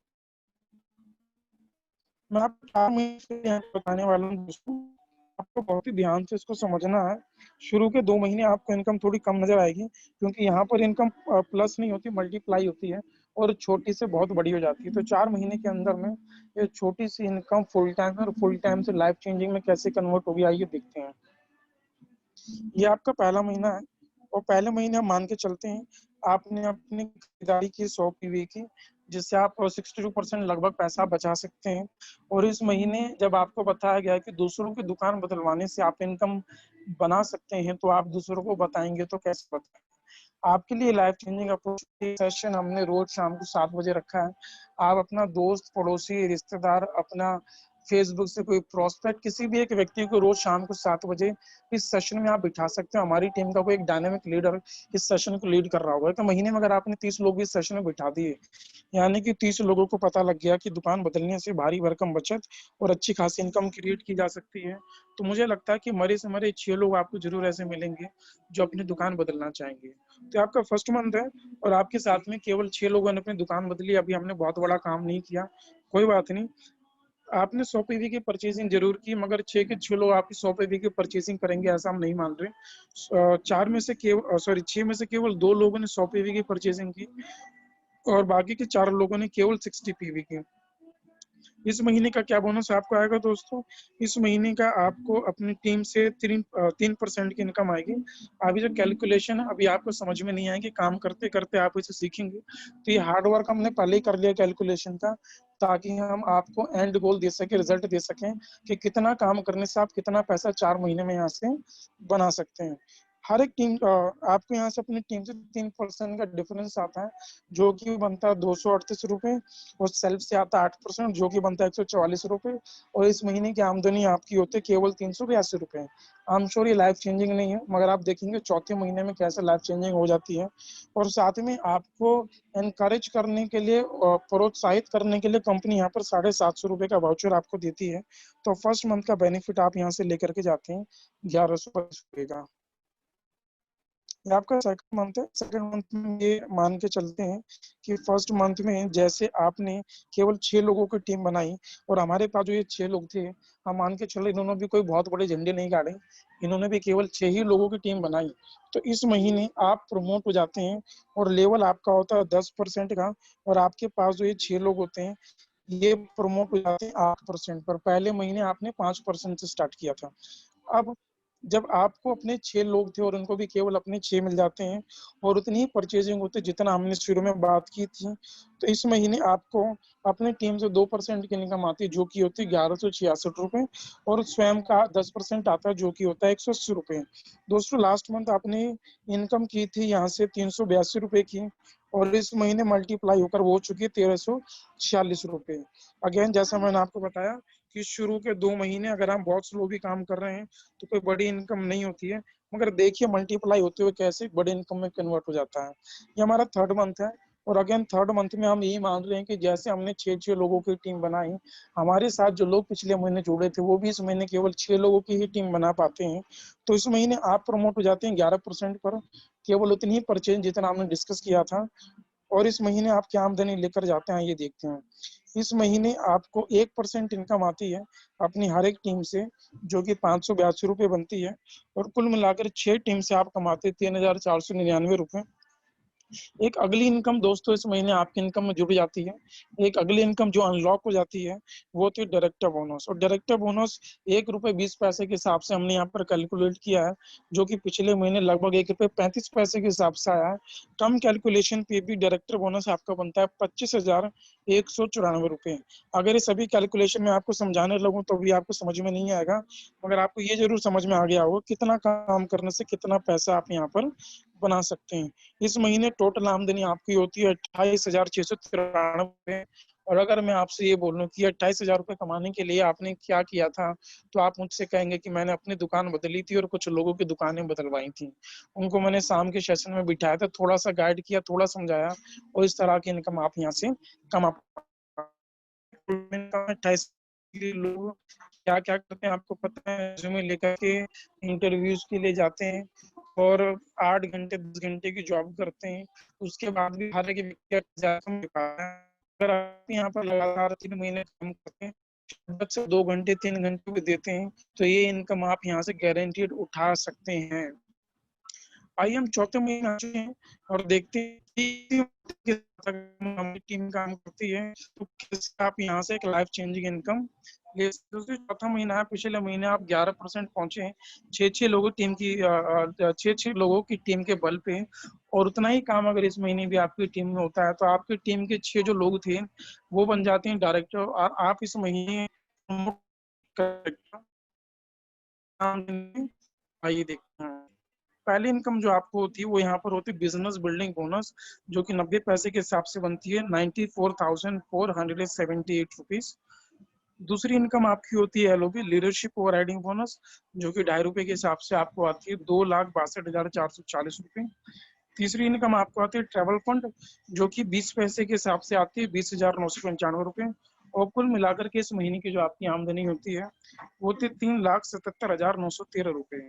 मैं आपको 4 महीने से यहाँ पे बताने वाला हूँ दोस्तों, आपको बहुत ही ध्यान से इसको समझना है। शुरू के 2 महीने आपको इनकम थोड़ी कम नजर आएगी, क्योंकि यहाँ पर इनकम प्लस नहीं होती, मल्टीप्लाई होती है और छोटी से बहुत बड़ी हो जाती है। तो 4 महीने के अंदर में ये छोटी सी इनकम फुल टाइम है और फुल टाइम से लाइफ चेंजिंग में कैसे कन्वर्ट होगी, आइए देखते हैं। ये आपका पहला महीना है और पहले महीने हम मान के चलते हैं आपने अपनी खरीदारी की 100 पीवी की, जिससे आप 62% लगभग पैसा बचा सकते हैं। और इस महीने जब आपको बताया गया है कि दूसरों की दुकान बदलवाने से आप इनकम बना सकते हैं, तो आप दूसरों को बताएंगे तो कैसे बताएंगे। आपके लिए लाइफ चेंजिंग अप्रोच सेशन हमने रोज शाम को 7 बजे रखा है। आप अपना दोस्त, पड़ोसी, रिश्तेदार, अपना फेसबुक से कोई प्रोस्पेक्ट, किसी भी एक व्यक्ति को रोज शाम को 7 बजे इस सेशन में आप बिठा सकते हो। हमारी टीम का कोई एक डायनेमिक लीडर इस सेशन को लीड कर रहा होगा। तो महीने में अगर आपने 30 लोग इस सेशन में बिठा दिए, यानी कि 30 लोगों को पता लग गया कि दुकान बदलने से भारी भरकम बचत और अच्छी खासी इनकम क्रिएट की जा सकती है, तो मुझे लगता है कि मरे से मरे 6 लोग आपको जरूर ऐसे मिलेंगे जो अपनी दुकान बदलना चाहेंगे। तो आपका फर्स्ट मंथ है और आपके साथ में केवल 6 लोगों ने अपनी दुकान बदली। अभी हमने बहुत बड़ा काम नहीं किया, कोई बात नहीं। आपने 100 पीवी की परचेजिंग जरूर की, मगर 6 के 6 लोग आपकी 100 पीवी की परचेजिंग करेंगे ऐसा हम नहीं मान रहे। 4 में से केवल 6 में से केवल 2 लोगों ने 100 पीवी की परचेजिंग की और बाकी के 4 लोगों ने केवल 60 पीवी की। इस महीने का क्या बोनस आपको आएगा दोस्तों? इस महीने का आपको अपनी टीम से 3% की इनकम आएगी। अभी जो कैलकुलेशन है अभी आपको समझ में नहीं आएगी, काम करते करते आप इसे सीखेंगे। तो ये हार्ड वर्क हमने पहले ही कर लिया कैलकुलेशन का, ताकि हम आपको एंड गोल दे सके, रिजल्ट दे सकें कि कितना काम करने से आप कितना पैसा 4 महीने में यहाँ से बना सकते हैं। हर एक टीम आपको यहाँ से अपनी टीम से 3% का डिफरेंस आता है, जो कि बनता है 238 रुपए, और सेल्फ से आता है 8% जो कि बनता है 144 रुपए। और इस महीने की आमदनी आपकी होती है केवल 382 रुपए। आई एम श्योर ये लाइफ चेंजिंग नहीं है, मगर आप देखेंगे चौथे महीने में कैसे लाइफ चेंजिंग हो जाती है। और साथ में आपको एनकरेज करने के लिए, प्रोत्साहित करने के लिए कंपनी यहाँ पर 750 रुपए का वाउचर आपको देती है। तो फर्स्ट मंथ का बेनिफिट आप यहाँ से लेकर के जाते हैं 1100 का। ये आपका सेकंड मंथ है। सेकंड मंथ में ये मान के चलते हैं कि फर्स्ट मंथ में जैसे आपने केवल 6 लोगों की टीम बनाई और हमारे पास जो ये 6 लोग थे, हम मान के चले इन्होंने भी कोई बहुत बड़े झंडे नहीं गाड़े, इन्होंने भी केवल 6 ही लोगों की टीम बनाई। तो इस महीने आप प्रमोट हो जाते हैं और लेवल आपका होता है 10% का, और आपके पास जो ये 6 लोग होते हैं ये प्रमोट हो जाते हैं 8% पर। पहले महीने आपने 5% से स्टार्ट किया था। अब जब आपको अपने 6 लोग थे और उनको भी केवल अपने 6 मिल जाते हैं और उतनी ही परचेजिंग होती है जितना हमने शुरू में बात की थी, तो इस महीने आपको अपनी टीम से 2% की इनकम आती है जो कि होती है 1166 रुपए, और स्वयं का 10% आता है जो कि होता है 180 रुपए। दोस्तों लास्ट मंथ आपने इनकम की थी यहाँ से 382 रुपए की, और इस महीने मल्टीप्लाई होकर वो हो चुकी है 1346 रुपए। अगेन जैसा मैंने आपको बताया कि शुरू के 2 महीने अगर हम बहुत स्लो भी काम कर रहे हैं तो कोई बड़ी इनकम नहीं होती है, मगर देखिए मल्टीप्लाई होते हुए कैसे बड़ी इनकम में कन्वर्ट हो जाता है। ये हमारा थर्ड मंथ है और अगेन थर्ड मंथ में हम यही मान रहे हैं कि जैसे हमने 6 लोगों की टीम बनाई, हमारे साथ जो लोग पिछले महीने जुड़े थे वो भी इस महीने केवल 6 लोगों की ही टीम बना पाते हैं। तो इस महीने आप प्रमोट हो जाते हैं 11% पर, केवल उतनी ही परचेज जितना हमने डिस्कस किया था। और इस महीने आप क्या आमदनी लेकर जाते हैं ये देखते हैं। इस महीने आपको 1% इनकम आती है अपनी हर एक टीम से, जो कि 582 रुपये बनती है। और कुल मिलाकर 6 टीम से आप कमाते 3,499 रुपये। एक अगली इनकम दोस्तों इस महीने आपकी इनकम में जुड़ जाती है। एक अगली इनकम जो अनलॉक हो जाती है वो थी डायरेक्टर बोनस। और डायरेक्टर बोनस ₹1.20 के हिसाब से हमने यहाँ पर कैलकुलेट किया है, जो कि पिछले महीने लगभग ₹1.35 के हिसाब से आया है। कम कैलकुलेशन पे भी डायरेक्टर बोनस आपका बनता है 25,194 रुपये। अगर ये सभी कैलकुलेशन में आपको समझाने लगूं तो भी आपको समझ में नहीं आएगा, मगर आपको ये जरूर समझ में आ गया होगा कितना काम करने से कितना पैसा आप यहाँ पर बना सकते हैं। इस महीने टोटल आमदनी आपकी होती है 28,693। और अगर मैं आपसे ये बोलूं कि 28,000 रुपये कमाने के लिए आपने क्या किया था, तो आप मुझसे कहेंगे कि मैंने अपनी दुकान बदली थी और कुछ लोगों की दुकानें बदलवाई थी। उनको मैंने शाम के सेशन में बिठाया था, थोड़ा सा गाइड किया, थोड़ा समझाया, और इस तरह की इनकम आप यहाँ से कमा। 28 लोग क्या क्या करते हैं आपको पता है, रिज्यूमे लेकर के इंटरव्यूज के लिए जाते हैं और 8 घंटे 10 घंटे की जॉब करते हैं। उसके बाद भी हर एक व्यक्ति अगर आप यहाँ पर लगातार 3 महीने काम करते हैं, 2 घंटे 3 घंटे भी देते हैं, तो ये इनकम आप यहाँ से गारंटीड उठा सकते हैं। आइए हम चौथे महीने आ चुके हैं और देखते हैं कि हमारी टीम काम करती है तो कैसे आप यहाँ से एक लाइफ चेंजिंग इनकम ले सकते हो। चौथा महीना है, पिछले महीने आप 11% पहुंचे हैं, 6 लोगों की टीम के बल पे। और उतना ही काम अगर इस महीने भी आपकी टीम में होता है तो आपकी टीम के 6 जो लोग थे वो बन जाते हैं डायरेक्टर। और आप इस महीने आइए देखते हैं। पहली इनकम जो आपको होती है वो यहाँ पर होती है बिजनेस बिल्डिंग बोनस, जो कि 90 पैसे के हिसाब से बनती है 94,478 रुपीज। दूसरी इनकम आपकी होती है LOB leadership over riding bonus, जो कि ₹2.5 के हिसाब से आपको आती है 2,62,440 रुपये। तीसरी इनकम आपको आती है ट्रेवल फंड, जो कि 20 पैसे के हिसाब से आती है 20,995 रुपये। और कुल मिलाकर के इस महीने की जो आपकी आमदनी होती है वो होती है 3,77,913 रुपये।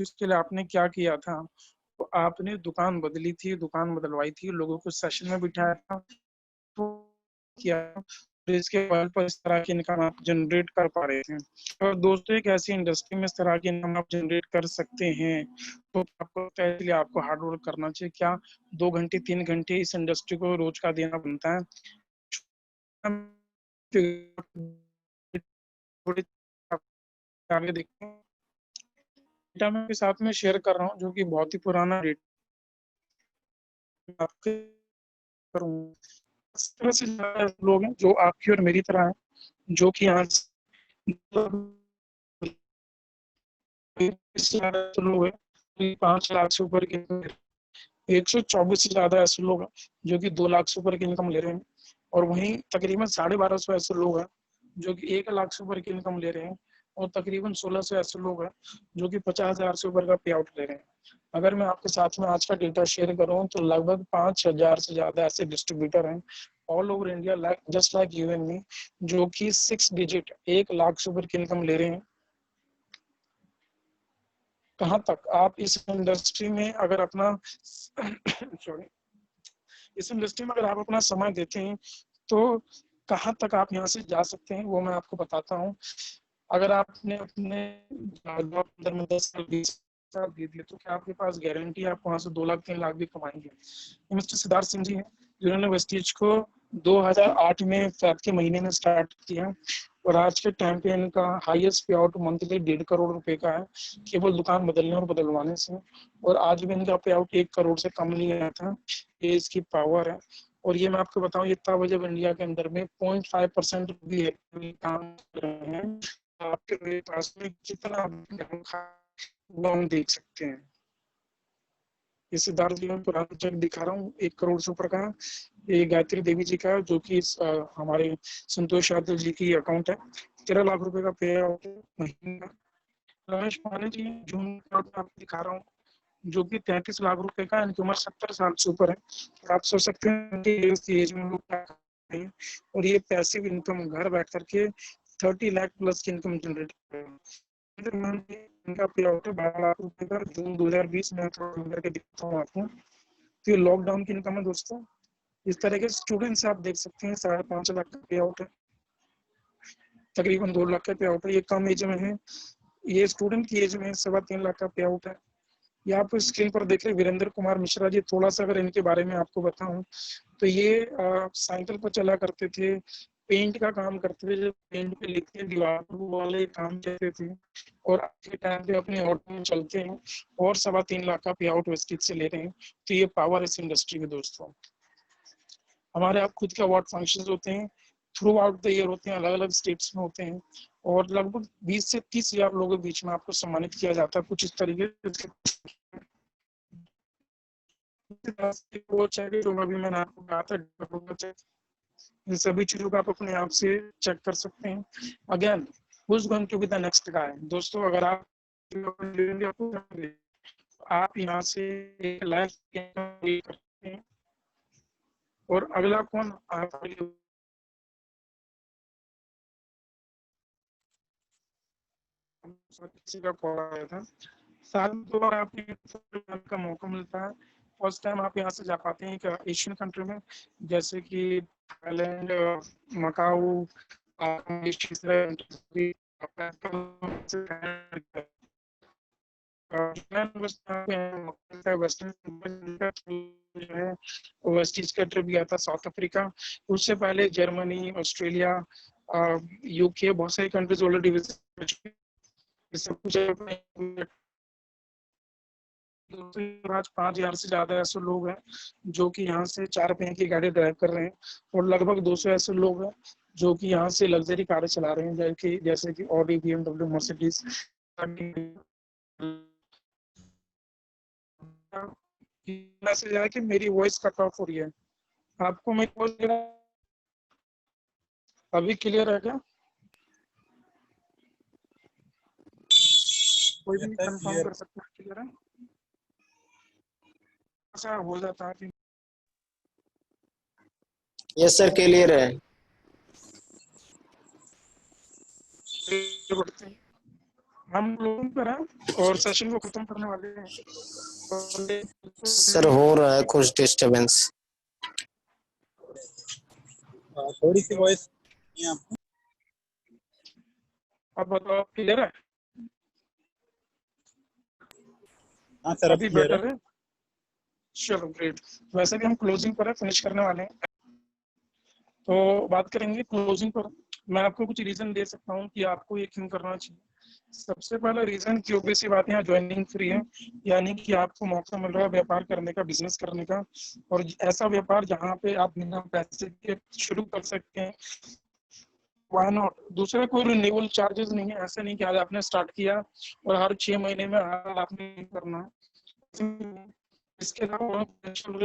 इसके लिए आपने क्या किया था, तो आपने दुकान बदली थी, दुकान बदलवाई थी, लोगों को सेशन में बिठाया था, तो किया, तो इसके बल पर इस तरह की इनकम आप जनरेट कर पा रहे थे। और दोस्तों एक ऐसी इंडस्ट्री में इस तरह की इनकम आप जनरेट कर सकते हैं, तो आपको इसलिए आपको हार्ड वर्क करना चाहिए। क्या 2 घंटे 3 घंटे इस इंडस्ट्री को रोज का देना बनता है। आगे देखते हैं, डेटा मैं आपके साथ में शेयर कर रहा हूँ जो कि बहुत ही पुराना डेटा करूँ। इस तरह से लोग हैं जो आपकी और मेरी तरह हैं, जो कि यहाँ लोग हैं 5 लाख से ऊपर के, 124 से ज्यादा ऐसे लोग हैं जो कि 2 लाख से ऊपर की इनकम ले रहे हैं। और वहीं तकरीबन 1250 ऐसे लोग हैं जो कि 1 लाख से ऊपर की इनकम ले रहे हैं। और तकरीबन 1600 ऐसे लोग हैं जो कि 50,000 से ऊपर का पे आउट ले रहे हैं। अगर मैं आपके साथ में आज का डेटा शेयर करूं तो लगभग 5,000 से ज्यादा ऐसे डिस्ट्रीब्यूटर हैं all over India, just like you and me, जो कि 6 डिजिट 1 लाख से ऊपर की इनकम ले रहे हैं। कहाँ तक आप इस इंडस्ट्री में अगर अपना सॉरी इस इंडस्ट्री में अगर आप अपना समय देते हैं तो कहाँ तक आप यहाँ से जा सकते हैं वो मैं आपको बताता हूँ। अगर आपने अपने अंदर में 10 साल 20 साल दे दिए तो क्या आपके पास गारंटी है आप वहां से 2 लाख 3 लाख भी कमाएंगे। मिस्टर सिद्धार्थ सिंह जी हैं जिन्होंने वेस्टेज को 2008 में फेब के महीने में स्टार्ट किया और आज के टाइम पे इनका हाईएस्ट पे आउट मंथली 1.5 करोड़ रुपए का है, केवल दुकान बदलने और बदलवाने से। और आज भी इनका पे आउट 1 करोड़ से कम नहीं आया था। ये इसकी पावर है। और ये मैं आपको बताऊं ये तब जब इंडिया के अंदर में 0.5% भी काम कर रहे हैं, आपके पास में कितना वो हम देख सकते हैं। ये सिद्धार्थ जी में पुराना चेक दिखा रहा हूँ 1 करोड़ से ऊपर का। ये गायत्री देवी जी का जो कि हमारे संतोष यादव जी की अकाउंट है, 13 लाख रुपए का पे आउट महीना। रमेश पांडे जी जून आपको दिखा रहा हूँ जो कि 33 लाख रुपए का, इनकी उम्र 70 साल से ऊपर है। और आप सोच सकते हैं कि इस एज में लोग क्या कर रहे हैं। और ये पैसिव इनकम घर बैठ करके 30 लाख प्लस की इनकम जनरेट कर रहे हैं। इनका पे आउट है 12 लाख रुपए का जून 2020 में, थोड़ा करके दिखाता हूँ आपको। तो ये लॉकडाउन की इनकम है दोस्तों। इस तरह के स्टूडेंट से आप देख सकते हैं 5.5 लाख का पे आउट है, तकरीबन 2 लाख का पे आउट है। ये कम एज में है, ये स्टूडेंट की एज में 3.25 लाख का पे आउट है। ये आप स्क्रीन पर देख रहे वीरेंद्र कुमार मिश्रा जी। थोड़ा सा अगर इनके बारे में आपको बताऊं तो ये साइकिल पर चला करते थे, पेंट का काम करते थे, जो पेंट पे लिखते दीवार वाले काम करते थे, और आज के टाइम पे अपने ऑटो में चलते हैं और 3.25 लाख का पे आउट वेस्टेज से ले रहे हैं। तो ये पावर इस इंडस्ट्री में दोस्तों। हमारे आप खुद के अवार्ड फंक्शंस होते हैं, थ्रू आउट द ईयर होते हैं, अलग अलग स्टेट्स में होते हैं, और लगभग 20 से 30 हजार लोगों के बीच में आपको सम्मानित किया जाता है कुछ इस तरीके से। वो चाहिए जो अभी मैंने आपको कहा था, इन सभी चीजों को आप अपने आप से चेक कर सकते हैं। Again who is going to be the next guy दोस्तों। अगर आप यहाँ से एक लाइफ करते हैं, और अगला कौन आप किसी का कॉल आया था। साल में 2 बार आपको का मौका मिलता है। फर्स्ट टाइम आप यहाँ से जा पाते हैं एक एशियन कंट्री में, जैसे कि थाईलैंड, मकाऊ, वेस्टीज का ट्रिप गया था साउथ अफ्रीका। उससे पहले जर्मनी, ऑस्ट्रेलिया, यूके, बहुत सारी कंट्रीज ऑलरेडी विजिट कर चुके हैं। सब कुछ आज 5,000 से ज्यादा ऐसे लोग हैं जो कि यहाँ से 4 पहिए की गाड़ी ड्राइव कर रहे हैं, और लगभग 200 ऐसे लोग हैं जो कि यहाँ से लग्जरी कारें चला रहे हैं, जैसे कि ऑडी, BMW, मर्सिडीज। मैसेज आया कि मेरी वॉइस कट ऑफ हो रही है, आपको मेरी वॉइस अभी क्लियर है क्या? कोई भी कंफर्म कर सकता है क्लियर है? ऐसा हो जाता है कि यस सर, क्लियर है। हम लोगों पर हैं और सेशन को खत्म करने वाले हैं। सर हो रहा है कुछ डिस्टरबेंस। थोड़ी सी वॉइस अब बताओ क्लियर है? हाँ सर, अभी बेटर है। चलो ग्रेट। वैसे भी हम क्लोजिंग पर है, फिनिश करने वाले हैं, तो बात करेंगे क्लोजिंग पर। मैं आपको कुछ रीजन दे सकता हूँ कि आपको ये क्यों करना चाहिए। सबसे पहला रीजन की ओबीसी बात है, यहाँ ज्वाइनिंग फ्री है, यानी कि आपको मौका मिल रहा है व्यापार करने का, बिजनेस करने का, और ऐसा व्यापार जहाँ पे आप बिना पैसे के शुरू कर सकते हैं। Why not. दूसरा, कोई रिन्यूअल चार्जेस नहीं है, ऐसा नहीं कि आज आपने स्टार्ट किया और हर 6 महीने में आपने करना है। इसके अलावा फाइनेंशियल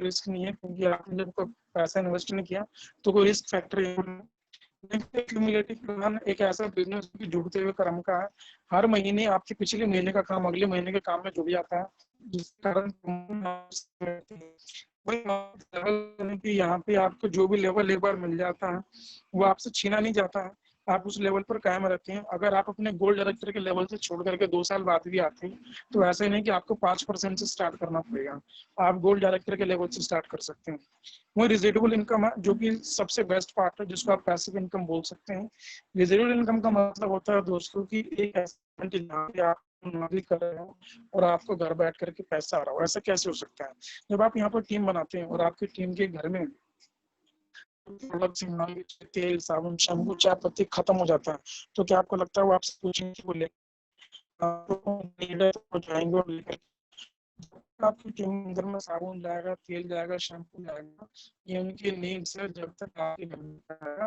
रिस्क नहीं है, क्योंकि आपने जब पैसा इन्वेस्ट नहीं किया तो कोई रिस्क फैक्टर क्यूमुलेटिव प्लान एक ऐसा बिजनेस जुड़ते हुए क्रम का है। हर महीने आपके पिछले महीने का काम अगले महीने के काम में जुड़ जाता है, जिसके कारण कि यहाँ पे आपको जो भी लेवल एक बार मिल जाता है वो आपसे छीना नहीं जाता है, आप उस लेवल पर कायम रहते हैं। अगर आप अपने गोल्ड डायरेक्टर के लेवल से छोड़ करके 2 साल बाद भी आते हैं तो ऐसे नहीं कि आपको 5% से स्टार्ट करना पड़ेगा, आप गोल्ड डायरेक्टर के लेवल से स्टार्ट कर सकते हैं। वो रिजिडुअल इनकम है जो कि सबसे बेस्ट पार्ट है, जिसको आप पैसिव इनकम बोल सकते हैं। रिजिडुअल इनकम का मतलब होता है दोस्तों की एक ऐसा जहाँ पे आप नौकरी कर रहे हो और आपको घर बैठ करके पैसा आ रहा हो। ऐसा कैसे हो सकता है? जब आप यहाँ पर टीम बनाते हैं और आपकी टीम के घर में तेल, साबुन, शैम्पू, चाय पत्ती खत्म हो जाता है, तो क्या आपको लगता है वो आपसे पूछेंगे कि वो जाएंगे और लेकर आपकी टीम अंदर में साबुन जाएगा, तेल जाएगा, शैम्पू जाएगा, ये उनकी नीड्स है। जब तक आपके घर में आएगा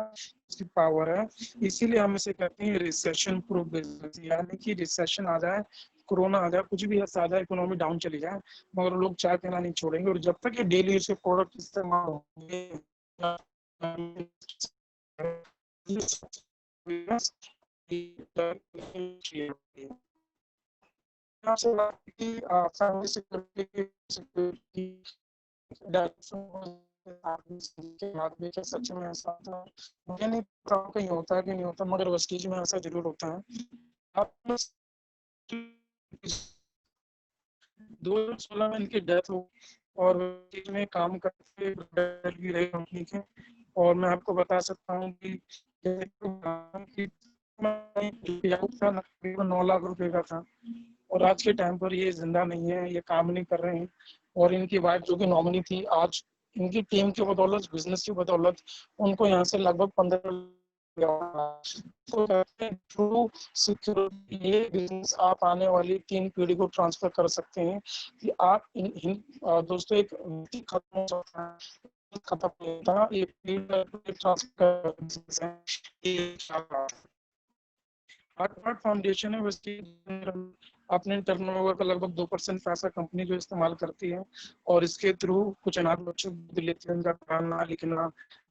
उसकी पावर है। इसीलिए हम इसे कहते हैं रिसेशन प्रूफ बिजनेस, यानी कि रिसेशन आ जाए, कोरोना आ जाए, कुछ भी सादा इकोनॉमी डाउन चली जाए, मगर लोग चाय पीना नहीं छोड़ेंगे। और जब तक ये डेली यूज के प्रोडक्ट इस्तेमाल होंगे सच में ऐसा था, मुझे नहीं पता कहीं होता है कि नहीं होता, मगर वेस्टीज में ऐसा जरूर होता है। आप 2016 में इनकी डेथ हो और में काम करते हुए भी रहे कंपनी के। और मैं आपको बता सकता हूँ कि तकरीबन 9 लाख रुपए का था और आज के टाइम पर ये जिंदा नहीं है, ये काम नहीं कर रहे हैं। और इनकी वाइफ जो कि नॉमिनी थी, आज इनकी टीम की बदौलत, बिजनेस की बदौलत उनको यहाँ से लगभग 15 थ्रू सिक्योरिटी ये बिजनेस आप आने वाली 3 पीढ़ी को ट्रांसफर कर सकते हैं कि आप दोस्तों एक खत्म हो सकता है, खत्म नहीं होता, ये ट्रांसफर हार्वर्ड फाउंडेशन है, उसकी अपने टर्नओवर का लगभग 2% पैसा कंपनी जो इस्तेमाल करती है और इसके थ्रू कुछ अनाथ बच्चों को लेते हैं, उनका पढ़ना लिखना,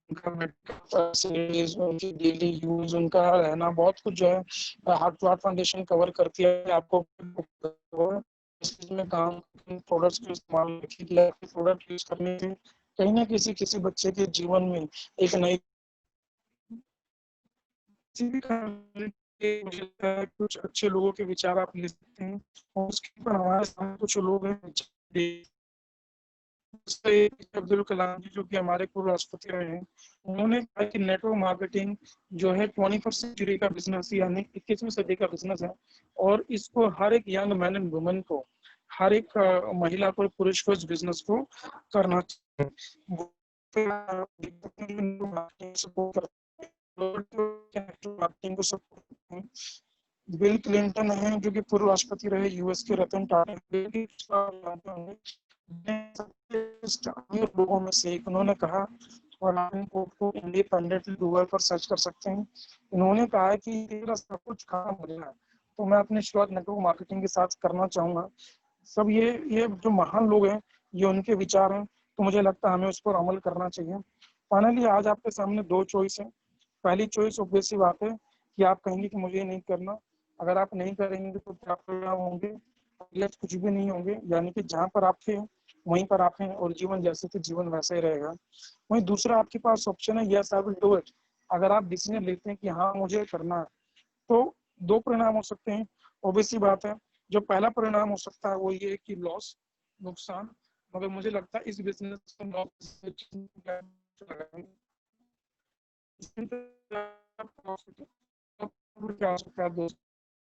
उनकी डेली यूज, उनका रहना, बहुत कुछ जो है हार्वर्ड फाउंडेशन कवर करती है। आपको इसमें काम प्रोडक्ट्स को इस्तेमाल प्रोडक्ट यूज करने से कहीं ना किसी बच्चे के जीवन में एक नई मुझे लगता है कुछ अच्छे लोगों के विचार आप ले सकते हैं और उसके ऊपर हमारे सामने कुछ लोग हैं अब्दुल कलाम जी जो कि हमारे पूर्व राष्ट्रपति रहे हैं। उन्होंने कहा कि नेटवर्क मार्केटिंग जो है 21st सेंचुरी का बिजनेस यानी 21वीं सदी का बिजनेस है और इसको हर एक यंग मैन एंड वुमेन को, हर एक महिला को, पुरुष को इस बिजनेस को करना चाहिए। बिल क्लिंटन है जो कि पूर्व राष्ट्रपति रहे यूएस के, रतन टाटा लोगों में से एक, उन्होंने कहा और आप इनको इंडिपेंडेंटली गूगल पर सर्च कर सकते हैं। इन्होंने कहा कि मेरा सब कुछ काम हो जाए तो मैं अपनी शुरुआत नेटवर्क मार्केटिंग के साथ करना चाहूंगा। सब ये जो महान लोग हैं, ये उनके विचार हैं, तो मुझे लगता है हमें उस पर अमल करना चाहिए। फाइनली आज आपके सामने 2 चॉइस है। पहली चॉइस ऑब्वियस सी बात है कि आप कहेंगे कि मुझे नहीं करना। अगर आप नहीं करेंगे तो क्या परिणाम होंगे? कुछ भी नहीं होंगे, यानी कि जहाँ पर आप थे वहीं पर आप हैं और जीवन जैसे थे जीवन वैसे ही रहेगा। वहीं दूसरा आपके पास ऑप्शन है yes I will do it. अगर आप डिसीजन लेते हैं कि हाँ मुझे करना है, तो 2 परिणाम हो सकते हैं। ऑब्वियस सी बात है, जो पहला परिणाम हो सकता है वो ये है कि लॉस, नुकसान। मगर मुझे लगता है इस बिजनेस में लॉस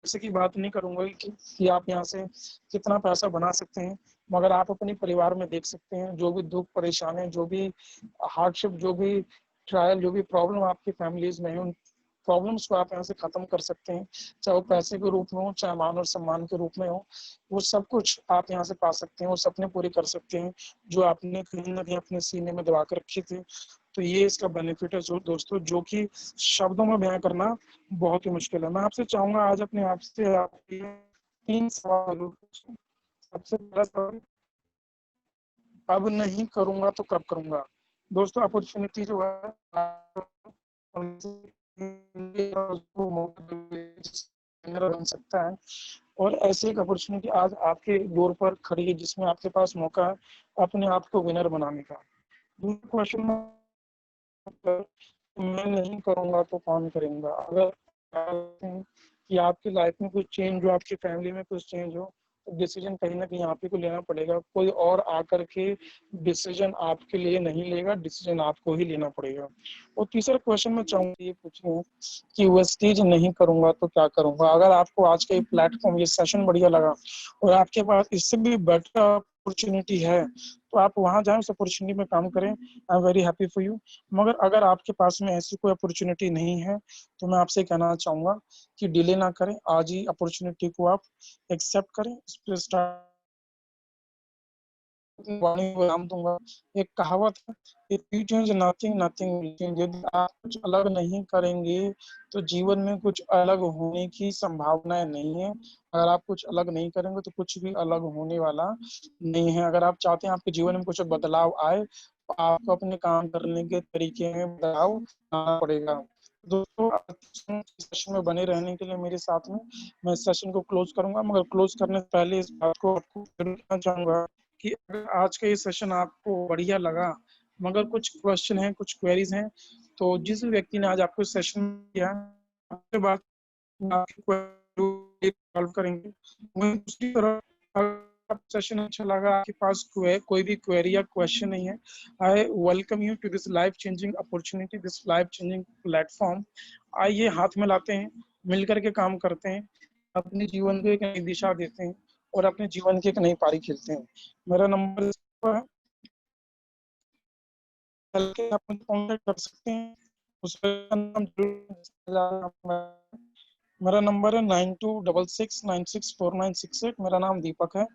पैसे की बात नहीं करूंगा कि आप यहाँ से कितना पैसा बना सकते हैं, मगर आप अपने परिवार में देख सकते हैं जो भी दुख परेशानी, जो भी हार्डशिप, जो भी ट्रायल, जो भी प्रॉब्लम आपकी फैमिलीज में है, उन प्रॉब्लम्स को आप यहाँ से खत्म कर सकते हैं। चाहे वो पैसे के रूप में हो, चाहे मान और सम्मान के रूप में हो, वो सब कुछ आप यहाँ से पा सकते हैं, वो सपने पूरे कर सकते हैं जो आपने कहीं ना कहीं अपने सीने में दबा कर रखे थे। तो ये इसका बेनिफिट है दोस्तों, जो कि शब्दों में बयां करना बहुत ही मुश्किल है। मैं आपसे चाहूंगा आज अपने आप से आप 3 सवाल। सबसे पहला सवाल, अब नहीं करूंगा तो कब करूंगा? दोस्तों अपॉर्चुनिटी जो है बन सकता है और ऐसी एक अपॉर्चुनिटी आज आपके डोर पर खड़ी है जिसमें आपके पास मौका है अपने आप को विनर बनाने का। दूसरा क्वेश्चन, मैं नहीं करूंगा तो कौन करेगा? अगर कि आपकी लाइफ में कुछ चेंज हो, आपकी फैमिली में कुछ चेंज हो, तो डिसीजन कहीं ना कहीं आप ही को लेना पड़ेगा। कोई और आकर के डिसीजन आपके लिए नहीं लेगा, डिसीजन आपको ही लेना पड़ेगा। और तीसरा क्वेश्चन मैं चाहूंगा ये पूछूं कि वेस्टेज नहीं करूंगा तो क्या करूंगा? अगर आपको आज का ये प्लेटफॉर्म, ये सेशन बढ़िया लगा और आपके पास इससे भी बेटर अपॉर्चुनिटी है तो आप वहां जाएं, उस अपॉर्चुनिटी में काम करें। I am very happy for you. मगर अगर आपके पास में ऐसी कोई अपॉर्चुनिटी नहीं है तो मैं आपसे कहना चाहूंगा कि डिले ना करें, आज ही अपॉर्चुनिटी को आप एक्सेप्ट करें, इस पे स्टार्ट। नाम दूंगा, एक कहावत है, if you change nothing nothing will change. यदि आप कुछ अलग नहीं करेंगे तो जीवन में कुछ अलग होने की संभावनाएं नहीं है। अगर आप कुछ अलग नहीं करेंगे तो कुछ भी अलग होने वाला नहीं है। अगर आप चाहते हैं आपके जीवन में कुछ बदलाव आए तो आपको अपने काम करने के तरीके में बदलाव लाना पड़ेगा। दोस्तों सेशन में बने रहने के लिए मेरे साथ में, मैं इस सेशन को क्लोज करूंगा, मगर क्लोज करने से पहले इस बात को आपको कहना चाहूंगा कि अगर आज का ये सेशन आपको बढ़िया लगा मगर कुछ क्वेश्चन है, कुछ क्वेरीज हैं, तो जिस व्यक्ति ने आज आपको सेशन किया आपके बात सॉल्व करेंगे। वहीं दूसरी तरफ अगर सेशन अच्छा लगा, आपके पास कोई भी क्वेरी या क्वेश्चन नहीं है, I welcome you to this life changing opportunity, this life changing platform. आइए हाथ मिलाते हैं, मिलकर के काम करते हैं, अपने जीवन को एक नई दिशा देते हैं और अपने जीवन की एक नई पारी खेलते हैं। मेरा नंबर है, आप मुझे कॉन्टेक्ट कर सकते हैं। उसका नाम मेरा नंबर है 9266964968। मेरा नाम दीपक है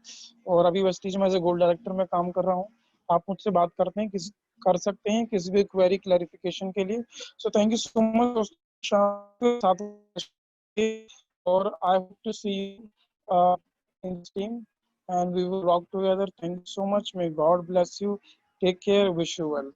और अभी वेस्टीज में एज ए गोल्ड डायरेक्टर में काम कर रहा हूँ। आप मुझसे बात करते हैं कर सकते हैं किसी भी क्वेरी क्लैरिफिकेशन के लिए। So thank you so much. और I hope to see you in team and we will rock together. Thank you so much. May God bless you. Take care. Wish you well.